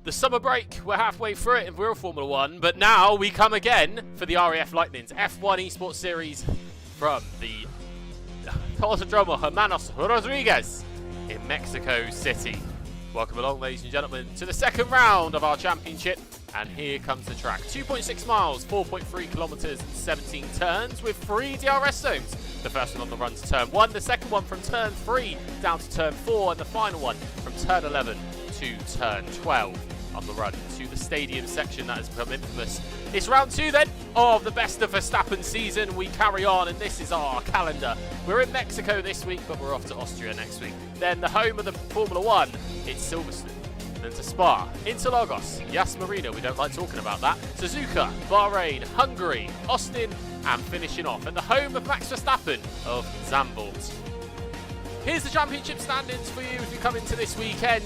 the summer break, we're halfway through it in real Formula 1, but now we come again for the RAF Lightning's F1 Esports Series from the Autodromo Hermanos Rodriguez in Mexico City. Welcome along, ladies and gentlemen, to the second round of our championship, and here comes the track. 2.6 miles, 4.3 kilometers, and 17 turns with 3 DRS zones. The first one on the run to turn 1, the second one from turn 3 down to turn 4, and the final one from turn 11 to turn 12 on the run to the stadium section that has become infamous. It's round 2 then of the best of Verstappen season. We carry on, and this is our calendar. We're in Mexico this week, but we're off to Austria next week. Then the home of the Formula 1, it's Silverstone. Then to Spa, Interlagos, Yas Marina, we don't like talking about that, Suzuka, Bahrain, Hungary, Austin, and finishing off at the home of Max Verstappen of Zandvoort. Here's the championship standings for you as we come into this weekend,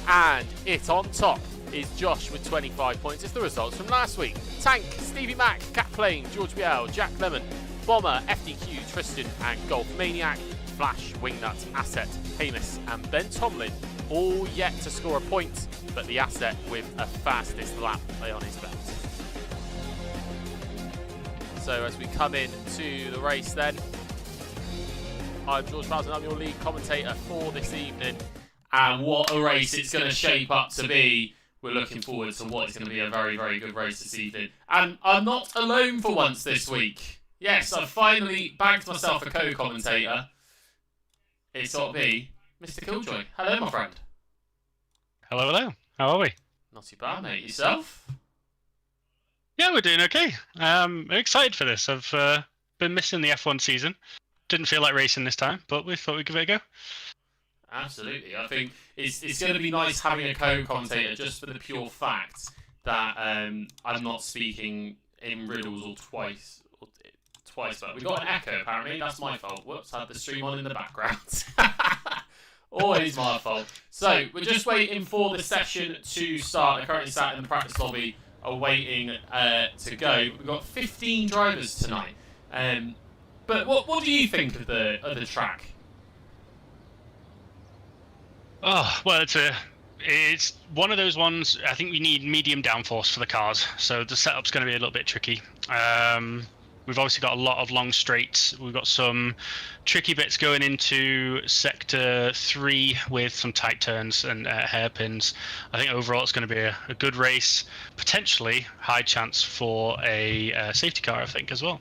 and it on top is Josh with 25 points. It's the results from last week. Tank, Stevie Mac, Catplane, George Biel, Jack Lemon, Bomber, FDQ, Tristan, and Golf Maniac, Flash, Wingnut, Asset, Hamus, and Ben Tomlin, all yet to score a point, but the Asset with a fastest lap play on his belt. So as we come in to the race then, I'm George Bowden, I'm your lead commentator for this evening, and what a race it's going to shape up to be. We're looking forward to what is going to be a very, very good race this evening. And I'm not alone for once this week. Yes, I've finally bagged myself a co-commentator. It's got to be Mr. Killjoy. Hello, my friend. Hello, hello. How are we? Not too bad, mate. Yourself? Yeah, we're doing okay. I'm excited for this. I've been missing the F1 season. Didn't feel like racing this time, but we thought we'd give it a go. Absolutely. I think it's going to be nice having a co-commentator just for the pure fact that I'm not speaking in riddles or twice, but we've got an echo apparently. That's my fault. Whoops, I had the stream on in the background. Always my fault. So we're just waiting for the session to start. I'm currently sat in the practice lobby awaiting to go. We've got 15 drivers tonight. But what do you think of the track? Oh, well, it's one of those ones. I think we need medium downforce for the cars, so the setup's going to be a little bit tricky. We've obviously got a lot of long straights. We've got some tricky bits going into sector 3 with some tight turns and hairpins. I think overall it's going to be a good race, potentially high chance for a safety car, I think, as well.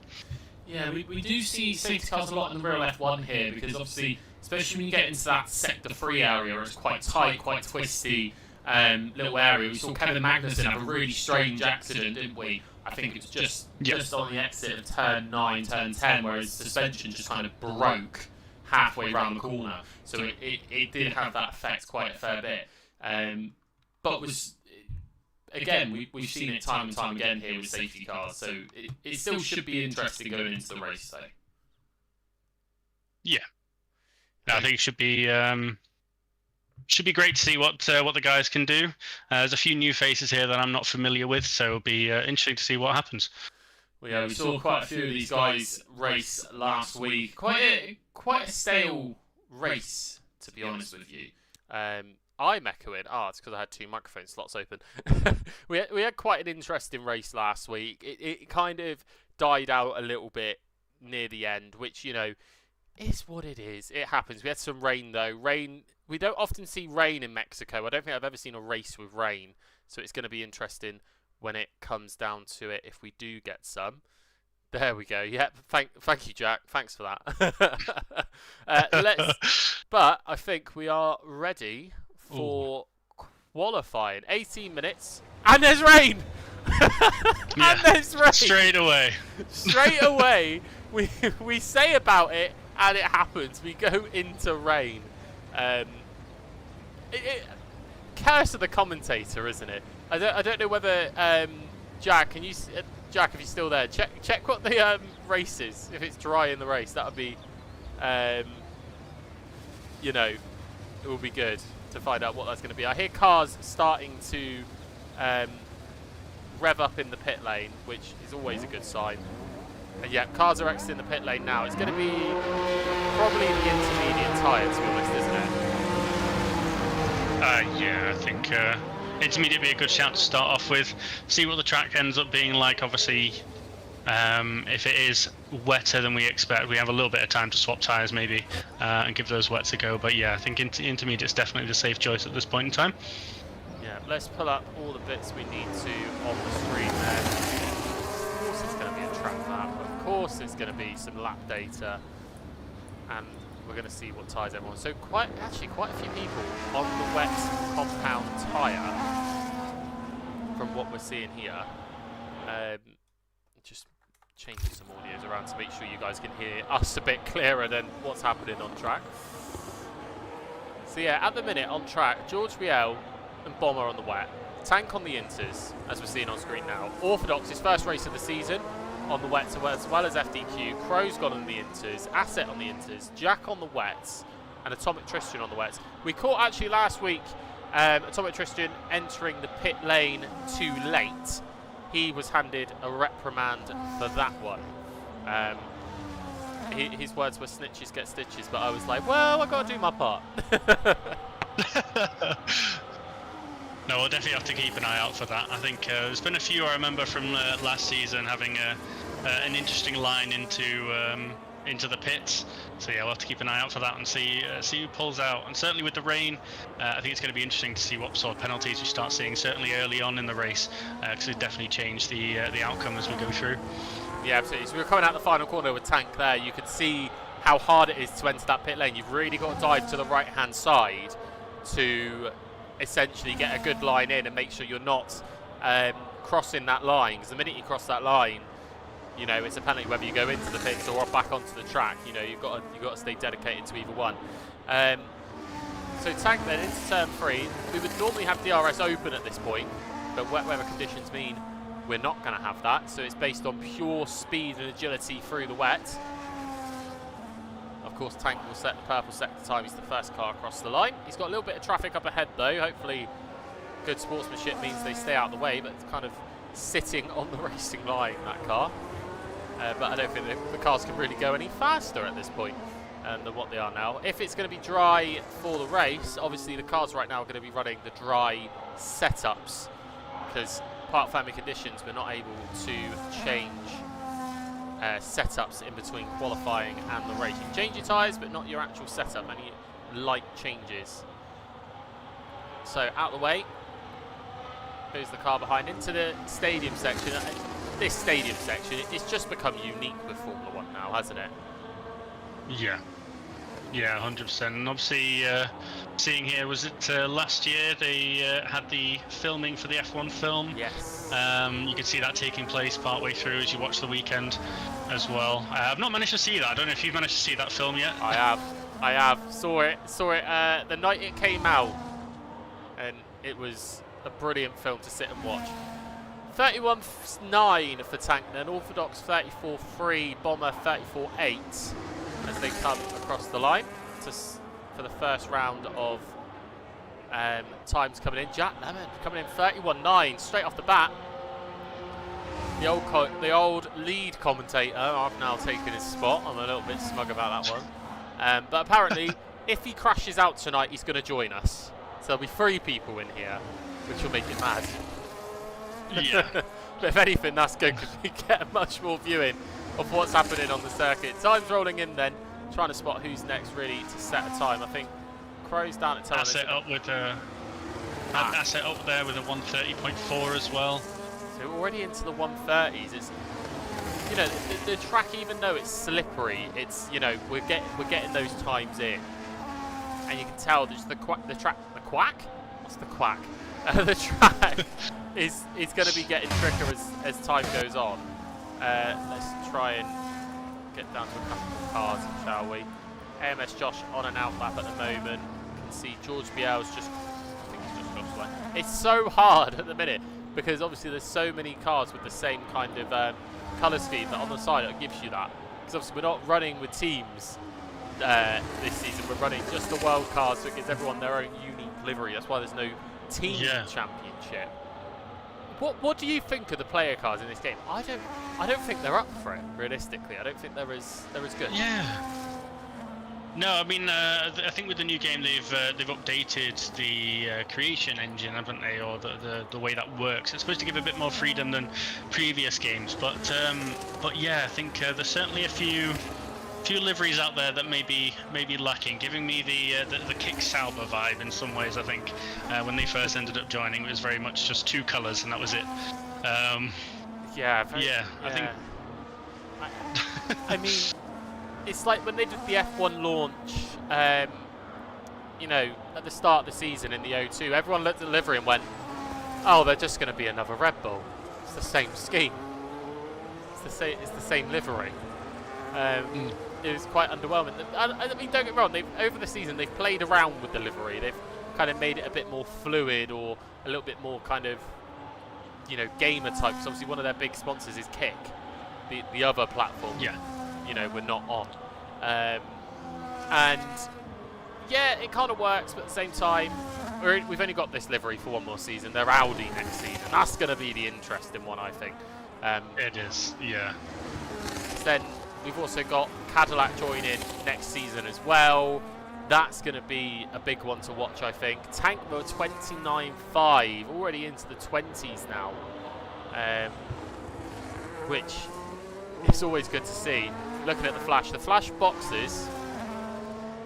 Yeah, we do see safety cars a lot in the real F1 here, because obviously, especially when you get into that sector 3 area where it's quite tight, quite twisty little area. We saw Kevin Magnussen have a really strange accident, didn't we? I think it was just on the exit of turn 9, turn 10, where his suspension just kind of broke halfway around the corner. So it did have that effect quite a fair bit. But was again, we've seen it time and time again here with safety cars, so it still should be interesting going into the race, though. Yeah. No, I think it should be great to see what the guys can do. There's a few new faces here that I'm not familiar with, so it'll be interesting to see what happens. Well, yeah, we saw quite a few of these guys race last week. Quite a stale race, to be honest with you. I'm echoing. It's because I had 2 microphone slots open. we had quite an interesting race last week. It kind of died out a little bit near the end, which, you know, is what it is. It happens. We had some rain, though. We don't often see rain in Mexico. I don't think I've ever seen a race with rain. So it's going to be interesting when it comes down to it, if we do get some. There we go. Yep. Thank you, Jack. Thanks for that. But I think we are ready for qualifying. 18 minutes. And there's rain! And there's rain! Straight away. Straight away. We say about it, and it happens. We go into rain. Curse of the commentator, isn't it? I don't know whether Jack, Jack, if you're still there, check what the race is. If it's dry in the race, that would be, you know, it will be good to find out what that's going to be. I hear cars starting to rev up in the pit lane, which is always a good sign. And yeah, cars are exiting the pit lane now. It's going to be probably the intermediate tyre, to be honest, isn't it? Yeah, I think Intermediate be a good shout to start off with. See what the track ends up being like. Obviously, if it is wetter than we expect, we have a little bit of time to swap tyres maybe and give those wets a go. But yeah, I think intermediate is definitely the safe choice at this point in time. Yeah, let's pull up all the bits we need to on the screen there. Of course it's going to be a track map. Of course it's going to be some lap data. And we're going to see what tyres everyone. So quite a few people on the wet compound tyre from what we're seeing here. Just changing some audios around to make sure you guys can hear us a bit clearer than what's happening on track. So yeah, at the minute on track, George Biel and Bomber on the wet, Tank on the inters, as we're seeing on screen now. Orthodox, his first race of the season on the wets, as well as FDQ. Crow's gone on the inters, Asset on the inters, Jack on the wets, and Atomic Tristan on the wets. We caught actually last week Atomic Tristan entering the pit lane too late. He was handed a reprimand for that one. His words were snitches get stitches, but I was like, well, I've got to do my part. No, we'll definitely have to keep an eye out for that. I think there's been a few I remember from last season having an interesting line into the pits. So yeah, we'll have to keep an eye out for that and see who pulls out. And certainly with the rain, I think it's going to be interesting to see what sort of penalties we start seeing, certainly early on in the race, because it definitely changed the outcome as we go through. Yeah, absolutely. So we're coming out the final corner with Tank there. You can see how hard it is to enter that pit lane. You've really got to dive to the right-hand side to essentially get a good line in and make sure you're not crossing that line. Because the minute you cross that line, you know, it's a penalty whether you go into the pits or back onto the track. You know, you've got to stay dedicated to either one. So Tank then into turn 3. We would normally have DRS open at this point, but wet weather conditions mean we're not going to have that. So it's based on pure speed and agility through the wet. Of course, Tank will set the purple sector time. He's the first car across the line. He's got a little bit of traffic up ahead though. Hopefully good sportsmanship means they stay out of the way, but it's kind of sitting on the racing line, that car. But I don't think the cars can really go any faster at this point than what they are now. If it's going to be dry for the race, obviously the cars right now are going to be running the dry setups because part family conditions, we're not able to change setups in between qualifying and the race. You can change your tyres, but not your actual setup, any light changes. So out of the way goes the car behind into the stadium section. This stadium section, it's just become unique with Formula 1 now, hasn't it? Yeah. Yeah, 100%. And obviously, seeing here, was it last year they had the filming for the F1 film? Yes. You can see that taking place partway through as you watch the weekend as well. I've not managed to see that. I don't know if you've managed to see that film yet. I have. Saw it the night it came out, and it was a brilliant film to sit and watch. 31.9 for Tank then, Orthodox 34.3, Bomber 34.8 as they come across the line for the first round of times coming in. Jack Lemon coming in 31.9 straight off the bat. The old lead commentator, I've now taken his spot. I'm a little bit smug about that one. But apparently, if he crashes out tonight, he's going to join us. So there'll be 3 people in here, which will make it mad. Yeah. But if anything, that's going to get much more viewing of what's happening on the circuit. Time's rolling in then, trying to spot who's next really to set a time. I think Crow's down at time. Asset up with Asset up there with a 1:30.4 as well. So we're already into the 1:30s. It's, you know, the track, even though it's slippery, it's, you know, we're getting those times in, and you can tell just the track. What's the quack? The track is going to be getting trickier as time goes on. Let's try and get down to a couple of cars, shall we? AMS Josh on an out lap at the moment. You can see George Biel's I think he's just Josh lane. It's so hard at the minute because obviously there's so many cars with the same kind of colour scheme that on the side it gives you that. Because obviously we're not running with teams this season. We're running just the world cars, so it gives everyone their own unique livery. That's why there's no team championship. What do you think of the player cars in this game? I don't think they're up for it, realistically. I don't think they're as good. Yeah. No, I mean, I think with the new game they've updated the creation engine, haven't they, or the way that works. It's supposed to give a bit more freedom than previous games, but yeah, I think there's certainly a few liveries out there that may be lacking, giving me the Kick Sauber vibe in some ways. I think when they first ended up joining, it was very much just 2 colours and that was it. Yeah, I think. I mean, it's like when they did the F1 launch, you know, at the start of the season in the O2, everyone looked at the livery and went, "Oh, they're just going to be another Red Bull. It's the same scheme. It's the same livery." It was quite underwhelming. I mean, don't get me wrong. Over the season they've played around with the livery. They've kind of made it a bit more fluid or a little bit more kind of, you know, gamer type. Because obviously one of their big sponsors is Kick, the other platform. Yeah. You know, we're not on. And yeah, it kind of works, but at the same time, we've only got this livery for one more season. They're Audi next season. That's going to be the interesting one, I think. It is, yeah. Then we've also got Cadillac joining next season as well. That's going to be a big one to watch, I think. Tank Moore 29.5, already into the 20s now, which is always good to see. Looking at the Flash boxes,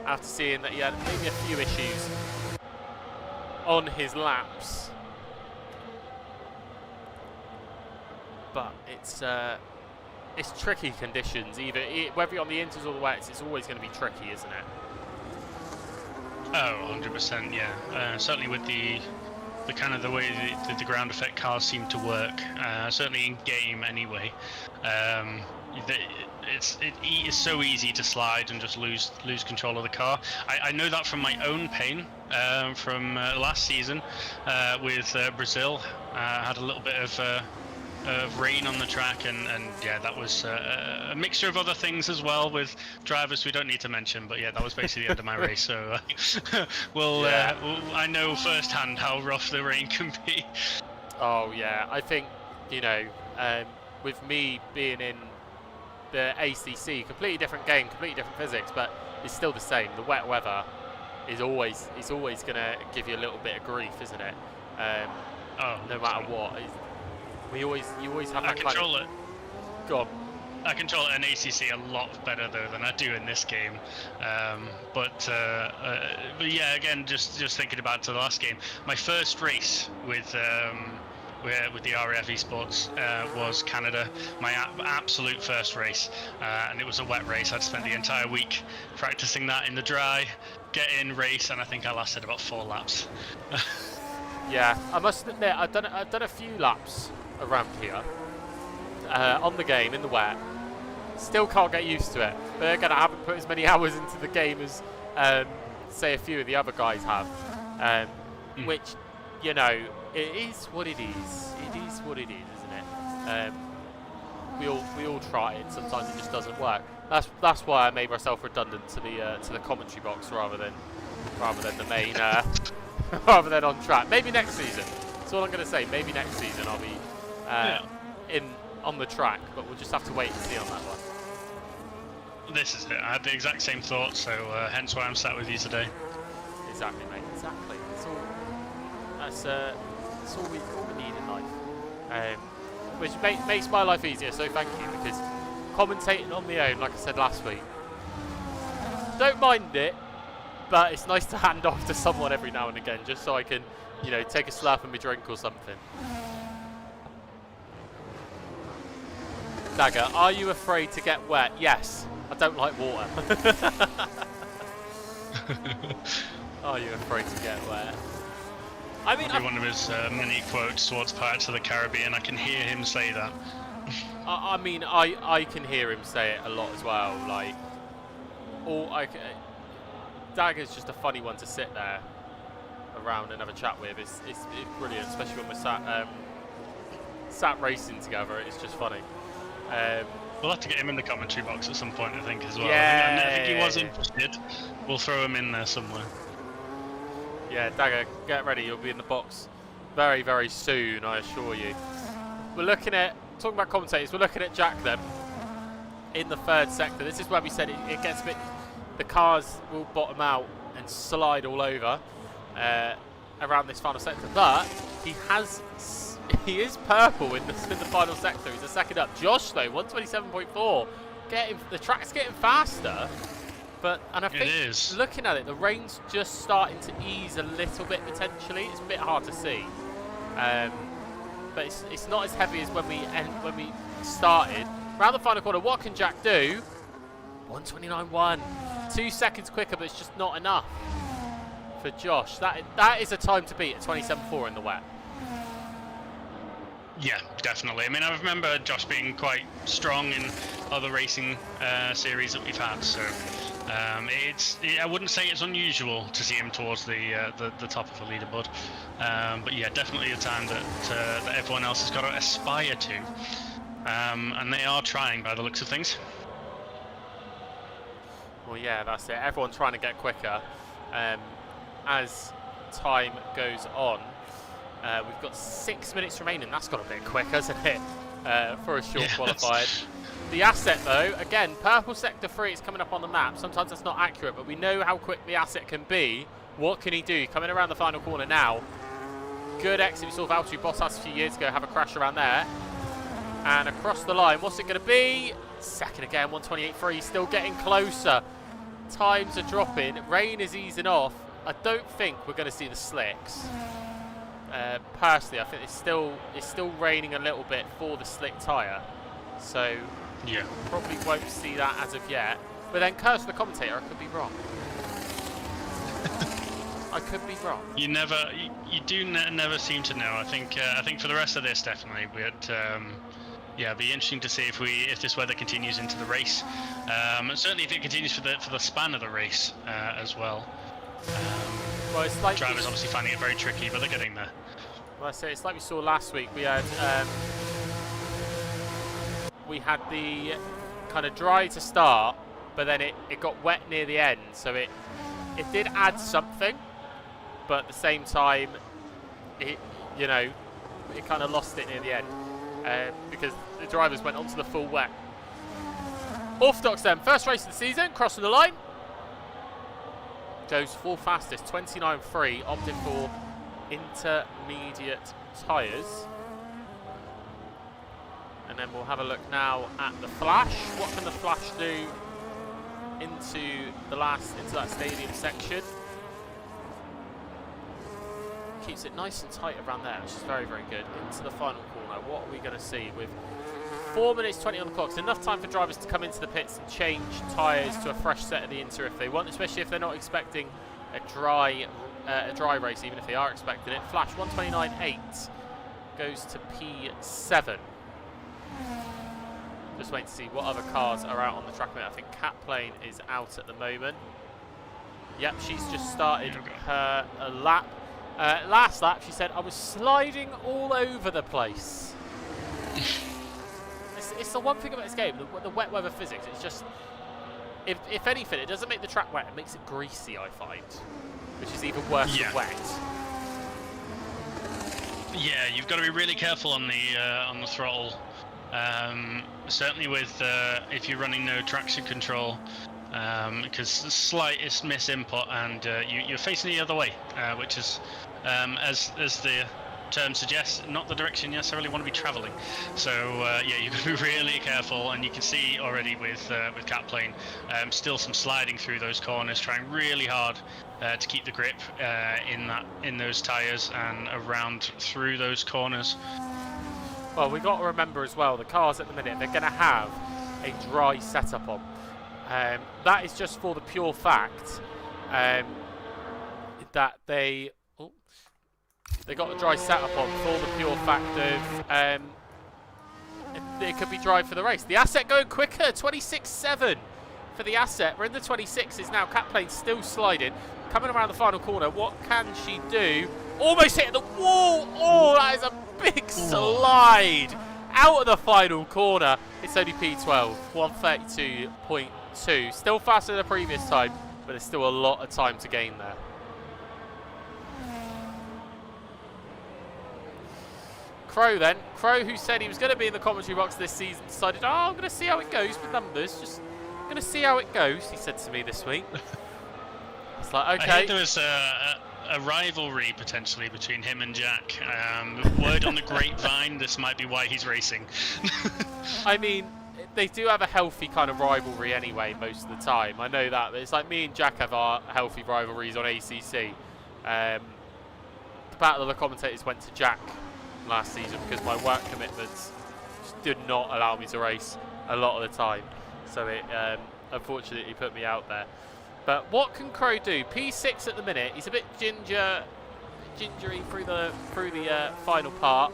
after seeing that he had maybe a few issues on his laps, but it's tricky conditions. Whether you're on the inters or the wets, it's always going to be tricky, isn't it? Oh, 100%, yeah. Certainly with the kind of the way the ground effect cars seem to work, certainly in game anyway. It is so easy to slide and just lose control of the car. I know that from my own pain from last season with Brazil. Had a little bit of rain on the track, and yeah, that was a mixture of other things as well with drivers we don't need to mention, but yeah, that was basically the end of my race. So I know firsthand how rough the rain can be. Oh yeah, I think, you know, with me being in the ACC, completely different game, completely different physics, but it's still the same. The wet weather is always going to give you a little bit of grief, isn't it? No matter what. You always have that control it. Go on. I control it in ACC a lot better though than I do in this game. But yeah, again, just thinking about the last game, my first race with the RAF Esports was Canada, my absolute first race, and it was a wet race. I'd spent the entire week practicing that in the dry, get in, race, and I think I lasted about 4 laps. Yeah, I must admit, I've done a few laps around here on the game in the wet. Still can't get used to it. But again, I haven't put as many hours into the game as say a few of the other guys have, which, you know, it is what it is. It is what it is, isn't it? We all try it. Sometimes it just doesn't work. That's why I made myself redundant to the commentary box rather than the main rather than on track. Maybe next season. That's all I'm going to say. Maybe next season I'll be on the track, but we'll just have to wait and see on that one. This is it. I had the exact same thought, so hence why I'm sat with you today. Exactly, mate. Exactly. That's all we need in life, which makes my life easier. So thank you, because commentating on my own, like I said last week, don't mind it, but it's nice to hand off to someone every now and again, just so I can, you know, take a slurp of my drink or something. Dagger, are you afraid to get wet? Yes, I don't like water. Are you afraid to get wet? I mean, one of his many quotes towards Pirates of the Caribbean. I can hear him say that. I mean, I can hear him say it a lot as well. Like, Dagger's just a funny one to sit there around and have a chat with. It's brilliant, especially when we're sat racing together. It's just funny. We'll have to get him in the commentary box at some point, I think, as well. Yeah, I think he was interested. We'll throw him in there somewhere. Yeah, Dagger, get ready. You'll be in the box very, very soon, I assure you. We're looking at, talking about commentators, we're looking at Jack then in the third sector. This is where we said it gets a bit the cars will bottom out and slide all over around this final sector. But he is purple in the final sector. He's a second up. Josh though, 127.4. The track's getting faster. And I think looking at it, the rain's just starting to ease a little bit potentially. It's a bit hard to see, but it's not as heavy as when we started. Around the final corner, what can Jack do? 129.1, 2 seconds quicker, but it's just not enough for Josh. That is a time to beat at 27.4 in the wet. Yeah, definitely. I mean, I remember Josh being quite strong in other racing series that we've had, so I wouldn't say it's unusual to see him towards the top of the leaderboard. But yeah, definitely a time that everyone else has got to aspire to, and they are trying by the looks of things. Well, yeah, that's it. Everyone's trying to get quicker as time goes on. We've got 6 minutes remaining. That's got a bit quick, hasn't it, for a short qualified. The asset, though, again, purple sector 3 is coming up on the map. Sometimes that's not accurate, but we know how quick the asset can be. What can he do? Coming around the final corner now. Good exit. We saw Valtteri Bottas a few years ago have a crash around there. And across the line, what's it going to be? Second again, 128.3. Still getting closer. Times are dropping. Rain is easing off. I don't think we're going to see the slicks. Personally, I think it's still raining a little bit for the slick tyre, so yeah, probably won't see that as of yet. But then, curse the commentator, I could be wrong. I could be wrong. You never seem to know. I think for the rest of this, definitely, yeah, it'd be interesting to see if this weather continues into the race, and certainly if it continues for the span of the race as well. Well, it's like drivers obviously finding it very tricky, but they're getting there. Well, I say it's like we saw last week. We had the kind of dry to start, but then it got wet near the end, so it did add something, but at the same time, it kind of lost it near the end because the drivers went onto the full wet. Orthodox then, first race of the season, crossing the line. Goes full fastest, 29.3, opted for intermediate tyres. And then we'll have a look now at the Flash. What can the Flash do into that stadium section? Keeps it nice and tight around there, which is very, very good. Into the final corner, what are we going to see with 4 minutes 20 on the clock? It's enough time for drivers to come into the pits and change tyres to a fresh set of the Inter if they want, especially if they're not expecting a dry race, even if they are expecting it. Flash 129.8 goes to P7. Just waiting to see what other cars are out on the track. I think Cat Plane is out at the moment. Yep, she's just started her lap. Last lap, she said, I was sliding all over the place. It's the one thing about this game, the wet weather physics. It's just, if anything, it doesn't make the track wet, it makes it greasy, I find. Which is even worse than wet. Yeah, you've got to be really careful on the throttle. Certainly with if you're running no traction control, because the slightest miss input and you're facing the other way, which is, as the term suggests, not the direction you necessarily want to be travelling. So yeah, you've got to be really careful, and you can see already with Cat Plane, still some sliding through those corners, trying really hard to keep the grip in those tyres and around through those corners. Well, we've got to remember as well, the cars at the minute, they're going to have a dry setup on. That is just for the pure fact that they got a dry setup on for the pure fact of it could be dry for the race. The Asset going quicker, 26.7 for the Asset. We're in the 26s now. Cat Plane still sliding. Coming around the final corner, what can she do? Almost hitting the wall. Oh, that is a big slide out of the final corner. It's only P12, 132.2. Still faster than the previous time, but there's still a lot of time to gain there. Crow then. Crow, who said he was going to be in the commentary box this season, decided, I'm going to see how it goes with numbers. Just going going to see how it goes, he said to me this week. It's like, okay. I heard there was a rivalry potentially between him and Jack. Word on the grapevine, this might be why he's racing. I mean, they do have a healthy kind of rivalry anyway most of the time. I know that, but it's like me and Jack have our healthy rivalries on ACC. The Battle of the Commentators went to Jack last season because my work commitments just did not allow me to race a lot of the time. So it unfortunately put me out there. But what can Crow do? P6 at the minute. He's a bit gingery through the final part,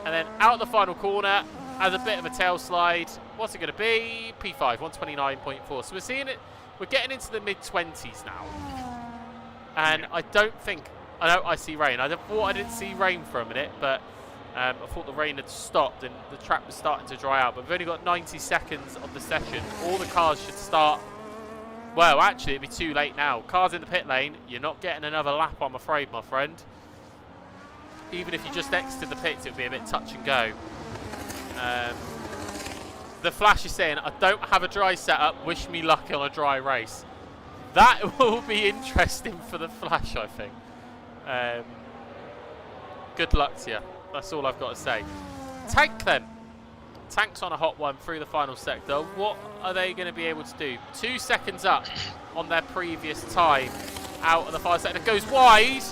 and then out the final corner has a bit of a tail slide. What's it going to be? P5, 129.4. So we're seeing it. We're getting into the mid-20s now, and I don't think. I know I see rain. I thought I didn't see rain for a minute, but I thought the rain had stopped and the track was starting to dry out. But we've only got 90 seconds of the session. All the cars should start. Well, actually, it'd be too late now. Cars in the pit lane, you're not getting another lap, I'm afraid, my friend. Even if you just exited the pits, it would be a bit touch and go. The Flash is saying, I don't have a dry setup. Wish me luck on a dry race. That will be interesting for the Flash, I think. Good luck to you. That's all I've got to say. Tank then. Tank's on a hot one through the final sector. What are they going to be able to do? 2 seconds up on their previous time out of the final sector. Goes wide.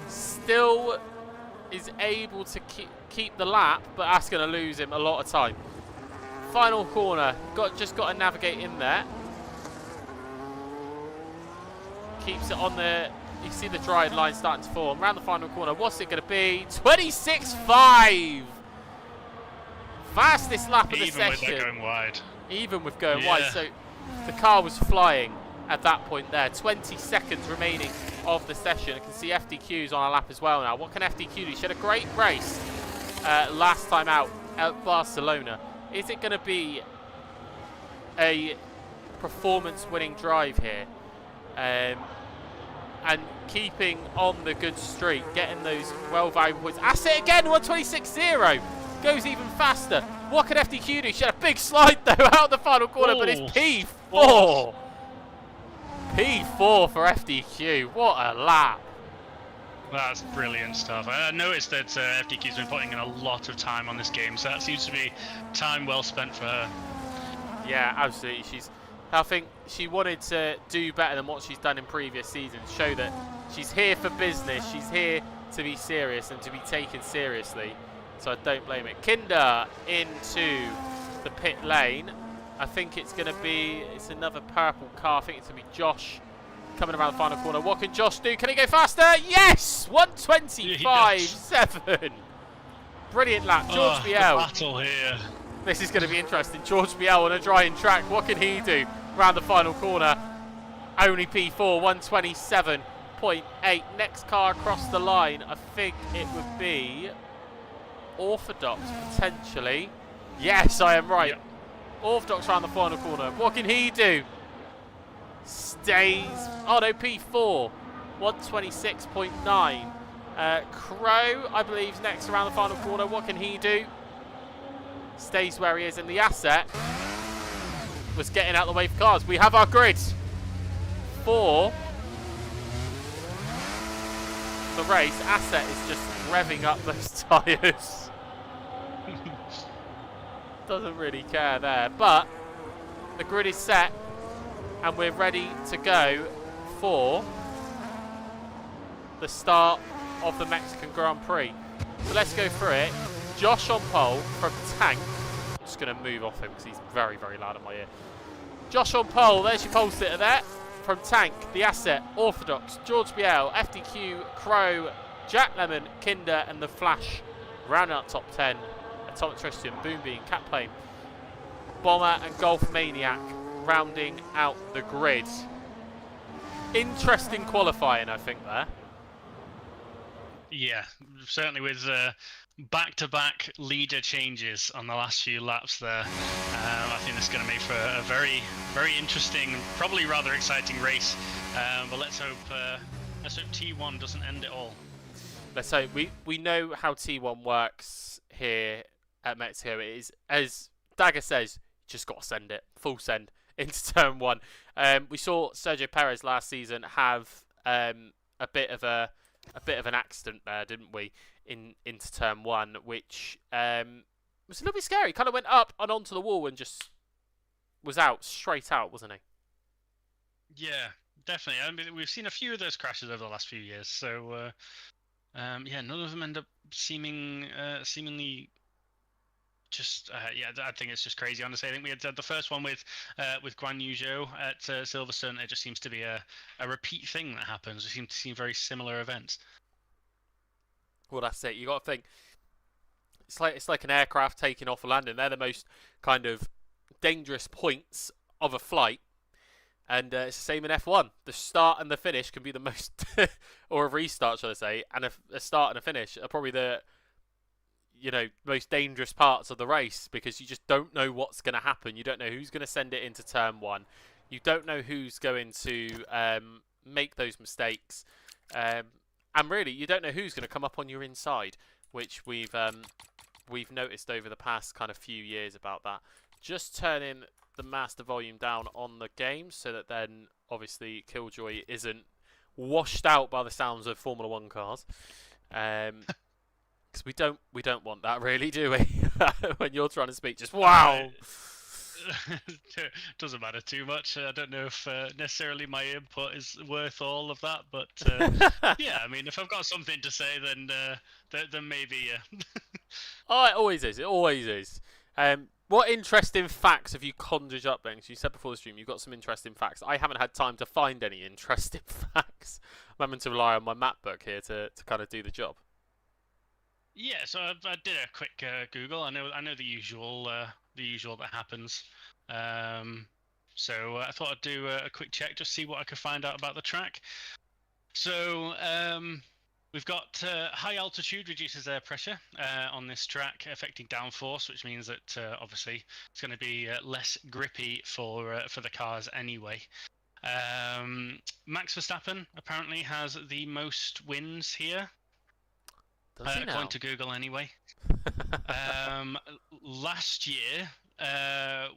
Still is able to keep the lap, but that's going to lose him a lot of time. Final corner. Just got to navigate in there. Keeps it on the... You see the dry line starting to form. Around the final corner. What's it going to be? 26.5. Fastest lap of the session. Even with going wide. Even with going wide. So the car was flying at that point there. 20 seconds remaining of the session. I can see FDQ's on a lap as well now. What can FDQ do? She had a great race last time out at Barcelona. Is it going to be a performance-winning drive here? And keeping on the good streak, getting those well-valued points. Asset again, 126.0. Goes even faster. What can FDQ do? She had a big slide though out the final corner, but it's P4. P4 for FDQ. What a lap. That's brilliant stuff. I noticed that FDQ's been putting in a lot of time on this game, so that seems to be time well spent for her. Yeah, absolutely. I think she wanted to do better than what she's done in previous seasons. Show that she's here for business. She's here to be serious and to be taken seriously. So I don't blame it. Kinder into the pit lane. I think it's going to be, it's another purple car. I think it's going to be Josh coming around the final corner. What can Josh do? Can he go faster? Yes! 125.7. Brilliant lap. George Biel. Battle here. This is going to be interesting. George Biel on a drying track. What can he do around the final corner? Only P4, 127.8. Next car across the line, I think it would be Orthodox, potentially. Yes, I am right. Yep. Orthodox around the final corner. What can he do? Stays. Oh no, P4. 126.9. Crow, I believe, is next around the final corner. What can he do? Stays where he is. And the Asset was getting out of the way for cars. We have our grid for the race. Asset is just revving up those tyres. Doesn't really care there, but the grid is set and we're ready to go for the start of the Mexican Grand Prix. So let's go through it. Josh on pole from Tank. I'm just going to move off him because he's very, very loud in my ear. Josh on pole, there's your pole sitter there. From Tank, the Asset, Orthodox, George Biel, FDQ, Crow, Jack Lemon, Kinder and the Flash. Rounding out top 10. Atomic Tristan, Boombeam, Catplane, Bomber and Golf Maniac rounding out the grid. Interesting qualifying, I think, there. Yeah, certainly with back-to-back leader changes on the last few laps there. I think this is going to make for a very, very interesting, probably rather exciting race. But let's hope T1 doesn't end it all. Let's hope. We know how T1 works here at Mexico. It is, as Dagger says, just got to send it. Full send. into turn one. We saw Sergio Perez last season have a bit of an accident there, didn't we? Into turn one, which was a little bit scary. Kind of went up and onto the wall and just was out straight out, wasn't he? Yeah, definitely. I mean, we've seen a few of those crashes over the last few years, so yeah, none of them end up seemingly just I think it's just crazy. Honestly, I think we had the first one with Guan Yu Zhou at Silverstone. It just seems to be a repeat thing that happens. We seem to see very similar events. Well, that's it. You got to think it's like an aircraft taking off a landing. They're the most kind of dangerous points of a flight. And it's the same in F1. The start and the finish can be the most, or a restart, shall I say, and a start and a finish are probably the, most dangerous parts of the race, because you just don't know what's going to happen. You don't know who's going to send it into turn one. You don't know who's going to make those mistakes, and really, you don't know who's going to come up on your inside, which we've noticed over the past kind of few years about that. Just turning the master volume down on the game so that then obviously Killjoy isn't washed out by the sounds of Formula 1 cars, because we don't want that, really, do we? When you're trying to speak, just wow. Doesn't matter too much. I don't know if necessarily my input is worth all of that, but yeah, I mean, if I've got something to say, then maybe yeah. Oh, it always is. It always is. What interesting facts have you conjured up, then? 'Cause you said before the stream you've got some interesting facts. I haven't had time to find any interesting facts. I'm having to rely on my map book here to kind of do the job. Yeah, so I did a quick Google. I know the usual that happens. So I thought I'd do a quick check, just see what I could find out about the track. So we've got high altitude reduces air pressure on this track, affecting downforce, which means that obviously it's going to be less grippy for the cars anyway. Max Verstappen apparently has the most wins here. Does he now? According to Google, anyway. Last year,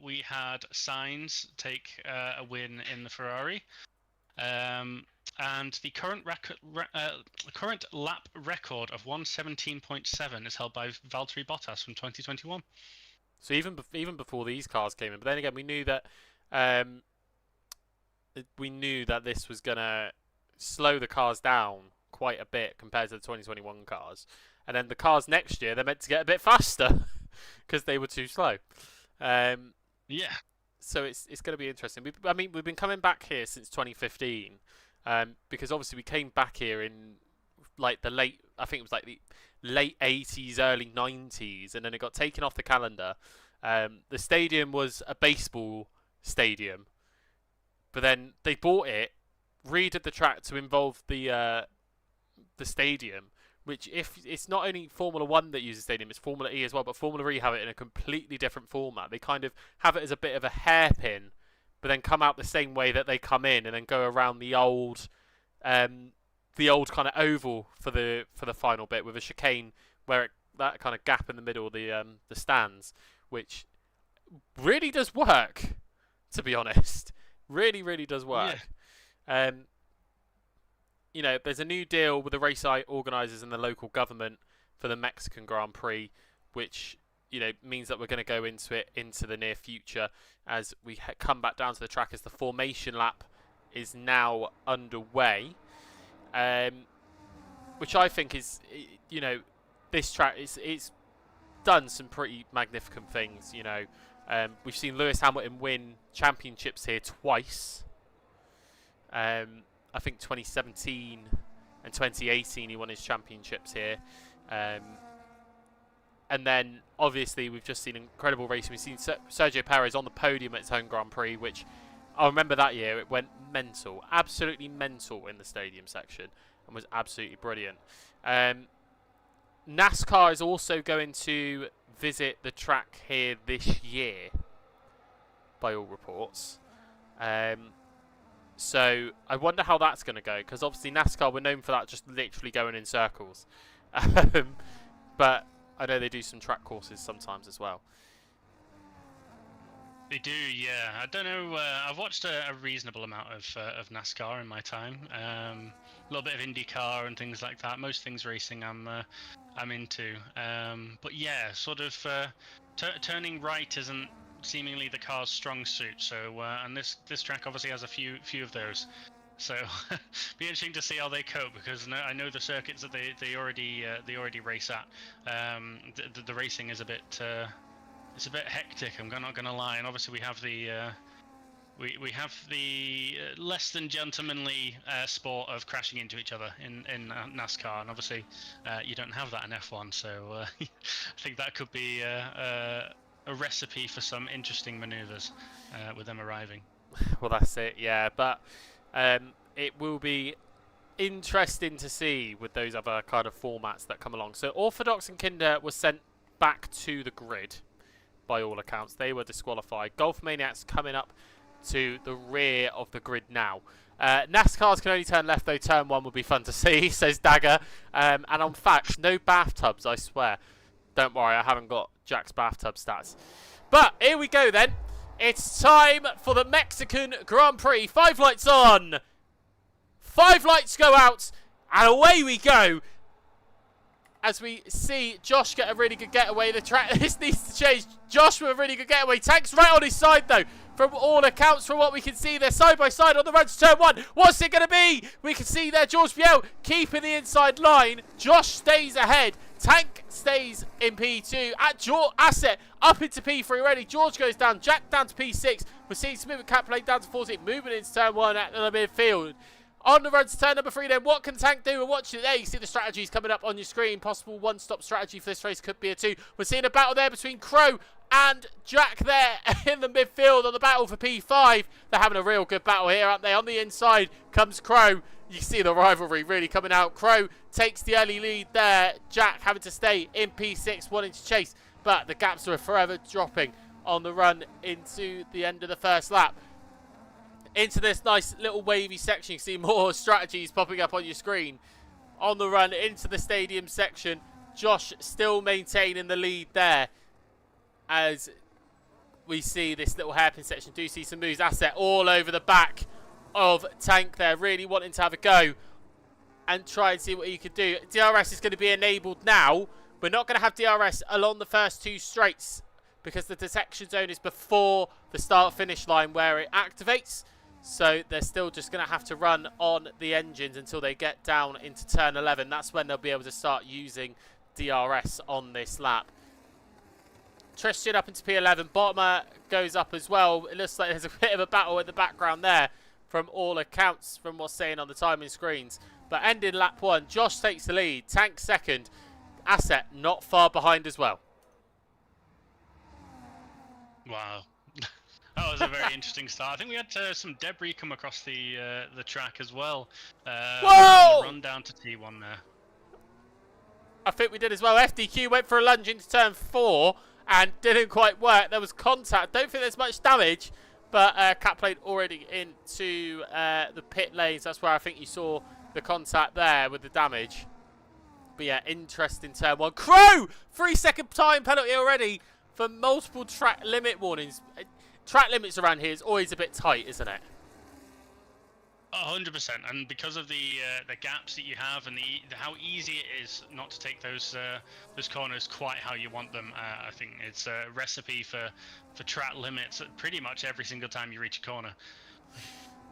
we had Sainz take a win in the Ferrari, and the current lap record of 117.7 is held by Valtteri Bottas from 2021. So even before these cars came in, but then again, we knew that this was gonna slow the cars down quite a bit compared to the 2021 cars, and then the cars next year they're meant to get a bit faster because they were too slow. Yeah. So it's going to be interesting. We've been coming back here since 2015, because obviously we came back here in like the late 80s, early 90s, and then it got taken off the calendar. The stadium was a baseball stadium, but then they bought it, redid the track to involve the stadium, which, if it's not only Formula 1 that uses stadium, it's Formula E as well, but Formula E have it in a completely different format. They kind of have it as a bit of a hairpin, but then come out the same way that they come in, and then go around the old kind of oval for the final bit, with a chicane where that kind of gap in the middle of the stands, which really does work, to be honest. Really, really does work. Yeah. There's a new deal with the race organisers and the local government for the Mexican Grand Prix, which, means that we're going to go into the near future as we come back down to the track, as the formation lap is now underway. Which I think is, this track, it's done some pretty magnificent things, We've seen Lewis Hamilton win championships here twice. I think 2017 and 2018 he won his championships here. And then, obviously, we've just seen incredible racing. We've seen Sergio Perez on the podium at his home Grand Prix, which I remember that year. It went mental, absolutely mental in the stadium section, and was absolutely brilliant. NASCAR is also going to visit the track here this year, by all reports. So I wonder how that's going to go, because obviously NASCAR were known for that, just literally going in circles. But I know they do some track courses sometimes as well. They do, yeah. I don't know. I've watched a reasonable amount of NASCAR in my time. A little bit of IndyCar and things like that. Most things racing, I'm into. But yeah, sort of turning right isn't seemingly the car's strong suit. So and this track obviously has a few of those. So be interesting to see how they cope, because I know the circuits that they already race at. The racing is a bit. It's a bit hectic. I'm not gonna lie, and obviously we have the less than gentlemanly sport of crashing into each other in NASCAR, and obviously you don't have that in F1. So I think that could be a recipe for some interesting manoeuvres with them arriving. Well, that's it, yeah. But it will be interesting to see with those other kind of formats that come along. So Orthodox and Kinder were sent back to the grid. By all accounts, they were disqualified. Golf Maniacs coming up to the rear of the grid now. NASCARs can only turn left, though. Turn 1 would be fun to see, says Dagger. And on facts, no bathtubs, I swear. Don't worry, I haven't got Jack's bathtub stats. But here we go then. It's time for the Mexican Grand Prix. 5 lights on. 5 lights go out. And away we go. As we see Josh get a really good getaway. The track, this needs to change. Josh with a really good getaway. Tank's right on his side though. From all accounts, from what we can see, they're side by side on the run to turn 1. What's it going to be? We can see there George Biel keeping the inside line. Josh stays ahead. Tank stays in P2. Asset up into P3 already. George goes down. Jack down to P6. We're seeing some movement. Cat play down to 14. Moving into turn 1 at the midfield. On the run to turn number 3 then, what can Tank do? And watch it there, you see the strategies coming up on your screen. Possible one-stop strategy for this race could be a 2. We're seeing a battle there between Crow and Jack there in the midfield on the battle for P5. They're having a real good battle here, aren't they? On the inside comes Crow. You see the rivalry really coming out. Crow takes the early lead there. Jack having to stay in P6, wanting to chase. But the gaps are forever dropping on the run into the end of the first lap. Into this nice little wavy section. You see more strategies popping up on your screen. On the run into the stadium section. Josh still maintaining the lead there. As we see this little hairpin section. Do see some moves. Asset all over the back of Tank there. Really wanting to have a go. And try and see what he could do. DRS is going to be enabled now. We're not going to have DRS along the first 2 straights. Because the detection zone is before the start-finish line where it activates. So they're still just going to have to run on the engines until they get down into turn 11. That's when they'll be able to start using DRS on this lap. Tristan up into P11. Bottomer goes up as well. It looks like there's a bit of a battle in the background there from all accounts from what's saying on the timing screens. But ending lap 1, Josh takes the lead. Tank second. Asset not far behind as well. Wow. That was a very interesting start. I think we had some debris come across the track as well. Whoa! Run down to T1 there. I think we did as well. FDQ went for a lunge into turn 4 and didn't quite work. There was contact. Don't think there's much damage, but Cat played already into the pit lanes. That's where I think you saw the contact there with the damage. But yeah, interesting turn 1. Crow! 3-second time penalty already for multiple track limit warnings. Track limits around here is always a bit tight, isn't it? 100%, and because of the gaps that you have and how easy it is not to take those corners quite how you want them, I think it's a recipe for track limits pretty much every single time you reach a corner.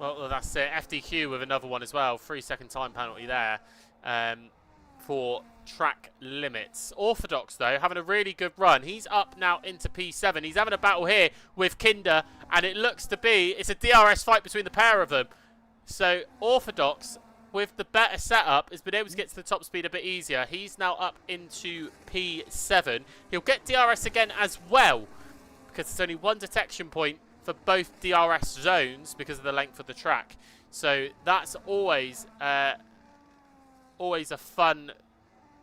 Well, that's it. FDQ with another one as well. 3-second time penalty there for track limits. Orthodox, though, having a really good run. He's up now into P7. He's having a battle here with Kinder, and it looks to be, it's a DRS fight between the pair of them. So Orthodox, with the better setup, has been able to get to the top speed a bit easier. He's now up into P7. He'll get DRS again as well, because there's only one detection point for both DRS zones because of the length of the track. So that's always a fun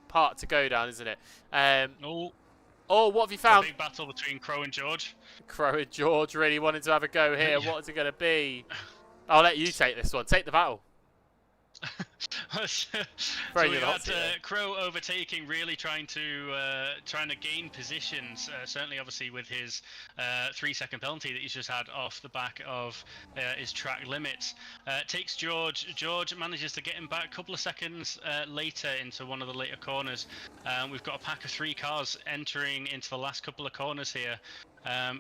part to go down, isn't it? Oh, what have you found? A big battle between Crow and George. Crow and George really wanting to have a go here. Yeah. What is it going to be? I'll let you take this one. Take the battle. So Very we good had hot seat Crow overtaking, really trying to gain positions. Certainly, obviously, with his 3-second penalty that he's just had off the back of his track limits. Takes George. George manages to get him back a couple of seconds later into one of the later corners. We've got a pack of 3 cars entering into the last couple of corners here.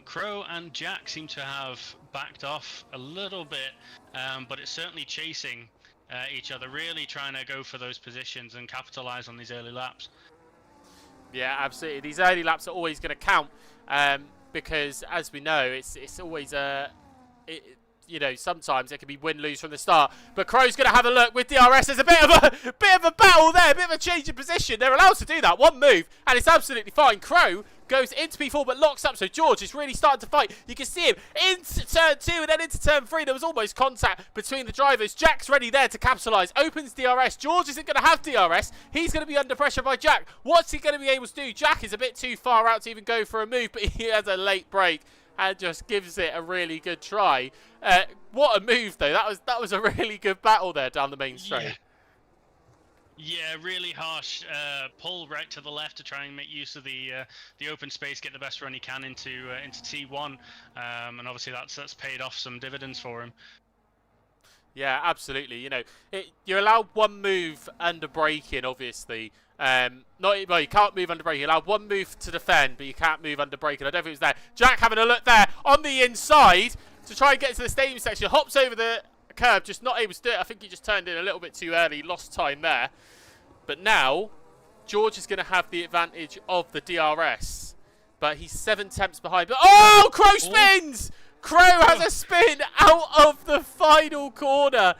Crow and Jack seem to have backed off a little bit, but it's certainly chasing each other, really trying to go for those positions and capitalize on these early laps. Yeah, absolutely. These early laps are always going to count because, as we know, it's always you know, sometimes it can be win-lose from the start. But Crow's going to have a look with DRS. There's a bit of a battle there, a bit of a change of position. They're allowed to do that. One move, and it's absolutely fine. Crow goes into P4 but locks up, so George is really starting to fight. You can see him into turn 2 and then into turn 3. There was almost contact between the drivers. Jack's ready there to capitalise. Opens DRS. George isn't going to have DRS. He's going to be under pressure by Jack. What's he going to be able to do? Jack is a bit too far out to even go for a move, but he has a late break and just gives it a really good try. What a move, though. That was a really good battle there down the main straight. Yeah, really harsh pull right to the left to try and make use of the open space, get the best run he can into T1, and obviously that's paid off some dividends for him. Yeah, absolutely. You know, you're allowed one move under braking, obviously. Well, you can't move under braking. You're allowed one move to defend, but you can't move under braking. I don't think it was there. Jack having a look there on the inside to try and get to the stadium section. Hops over the curb, just not able to do it. I think he just turned in a little bit too early, lost time there. But now, George is going to have the advantage of the DRS. But he's 7 tenths behind. But oh, Crow spins! Crow has a spin out of the final corner.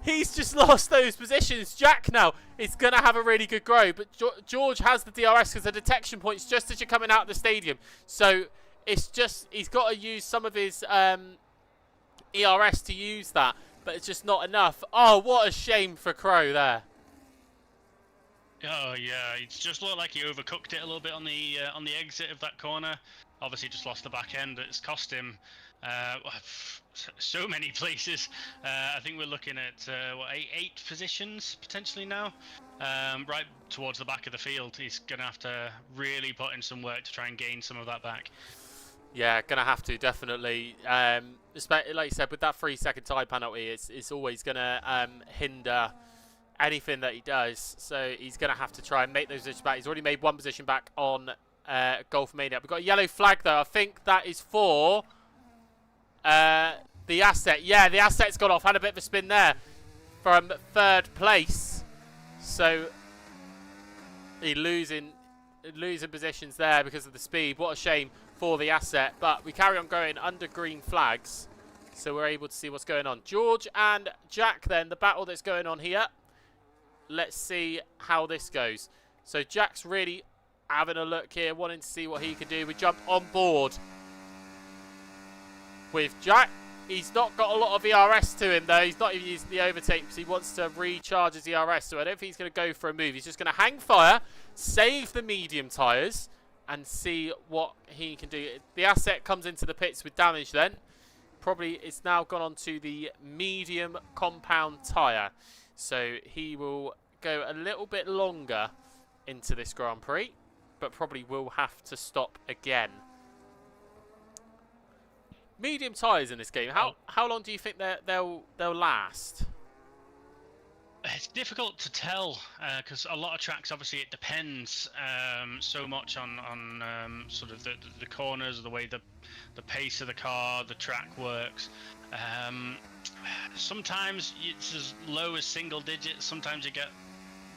He's just lost those positions. Jack now is going to have a really good grow. But George has the DRS because the detection point's just as you're coming out of the stadium. So it's just, he's got to use some of his ERS to use that. But it's just not enough. Oh, what a shame for Crow there. Oh yeah, it just looked like he overcooked it a little bit on the exit of that corner. Obviously, just lost the back end. It's cost him so many places. I think we're looking at what, eight positions potentially now, right towards the back of the field. He's gonna have to really put in some work to try and gain some of that back. Yeah, gonna have to, definitely. Like you said, with that 3-second time penalty, it's always gonna hinder anything that he does. So he's gonna have to try and make those positions back. He's already made 1 position back on Golf Maniac. We've got a yellow flag though. I think that is for the asset. Yeah, the asset's gone off. Had a bit of a spin there from 3rd place. So he losing positions there because of the speed. What a shame for the asset. But we carry on going under green flags, so we're able to see what's going on. George and Jack then, the battle that's going on here. Let's see how this goes. So Jack's really having a look here, wanting to see what he can do. We jump on board with Jack. He's not got a lot of ERS to him though. He's not even using the overtake because he wants to recharge his ERS. So I don't think he's going to go for a move. He's just going to hang fire, save the medium tyres, and see what he can do. The asset comes into the pits with damage then. Probably it's now gone on to the medium compound tyre. So he will go a little bit longer into this Grand Prix, but probably will have to stop again. Medium tyres in this game. How long do you think they'll last? It's difficult to tell because a lot of tracks, obviously, it depends so much on sort of the corners, the way the pace of the car, the track works. Sometimes it's as low as single digits. Sometimes you get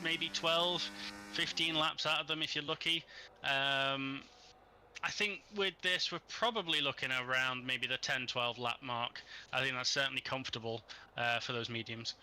maybe 12, 15 laps out of them if you're lucky. I think with this, we're probably looking around maybe the 10, 12 lap mark. I think that's certainly comfortable for those mediums.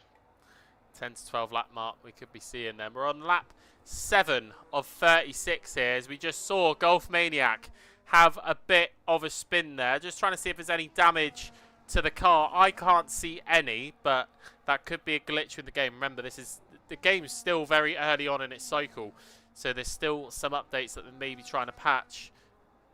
10 to 12 lap mark we could be seeing them. We're on lap 7 of 36 here, as we just saw Golf Maniac have a bit of a spin there. Just trying to see if there's any damage to the car. I can't see any, but that could be a glitch with the game. Remember, the game's still very early on in its cycle, so there's still some updates that they may be trying to patch.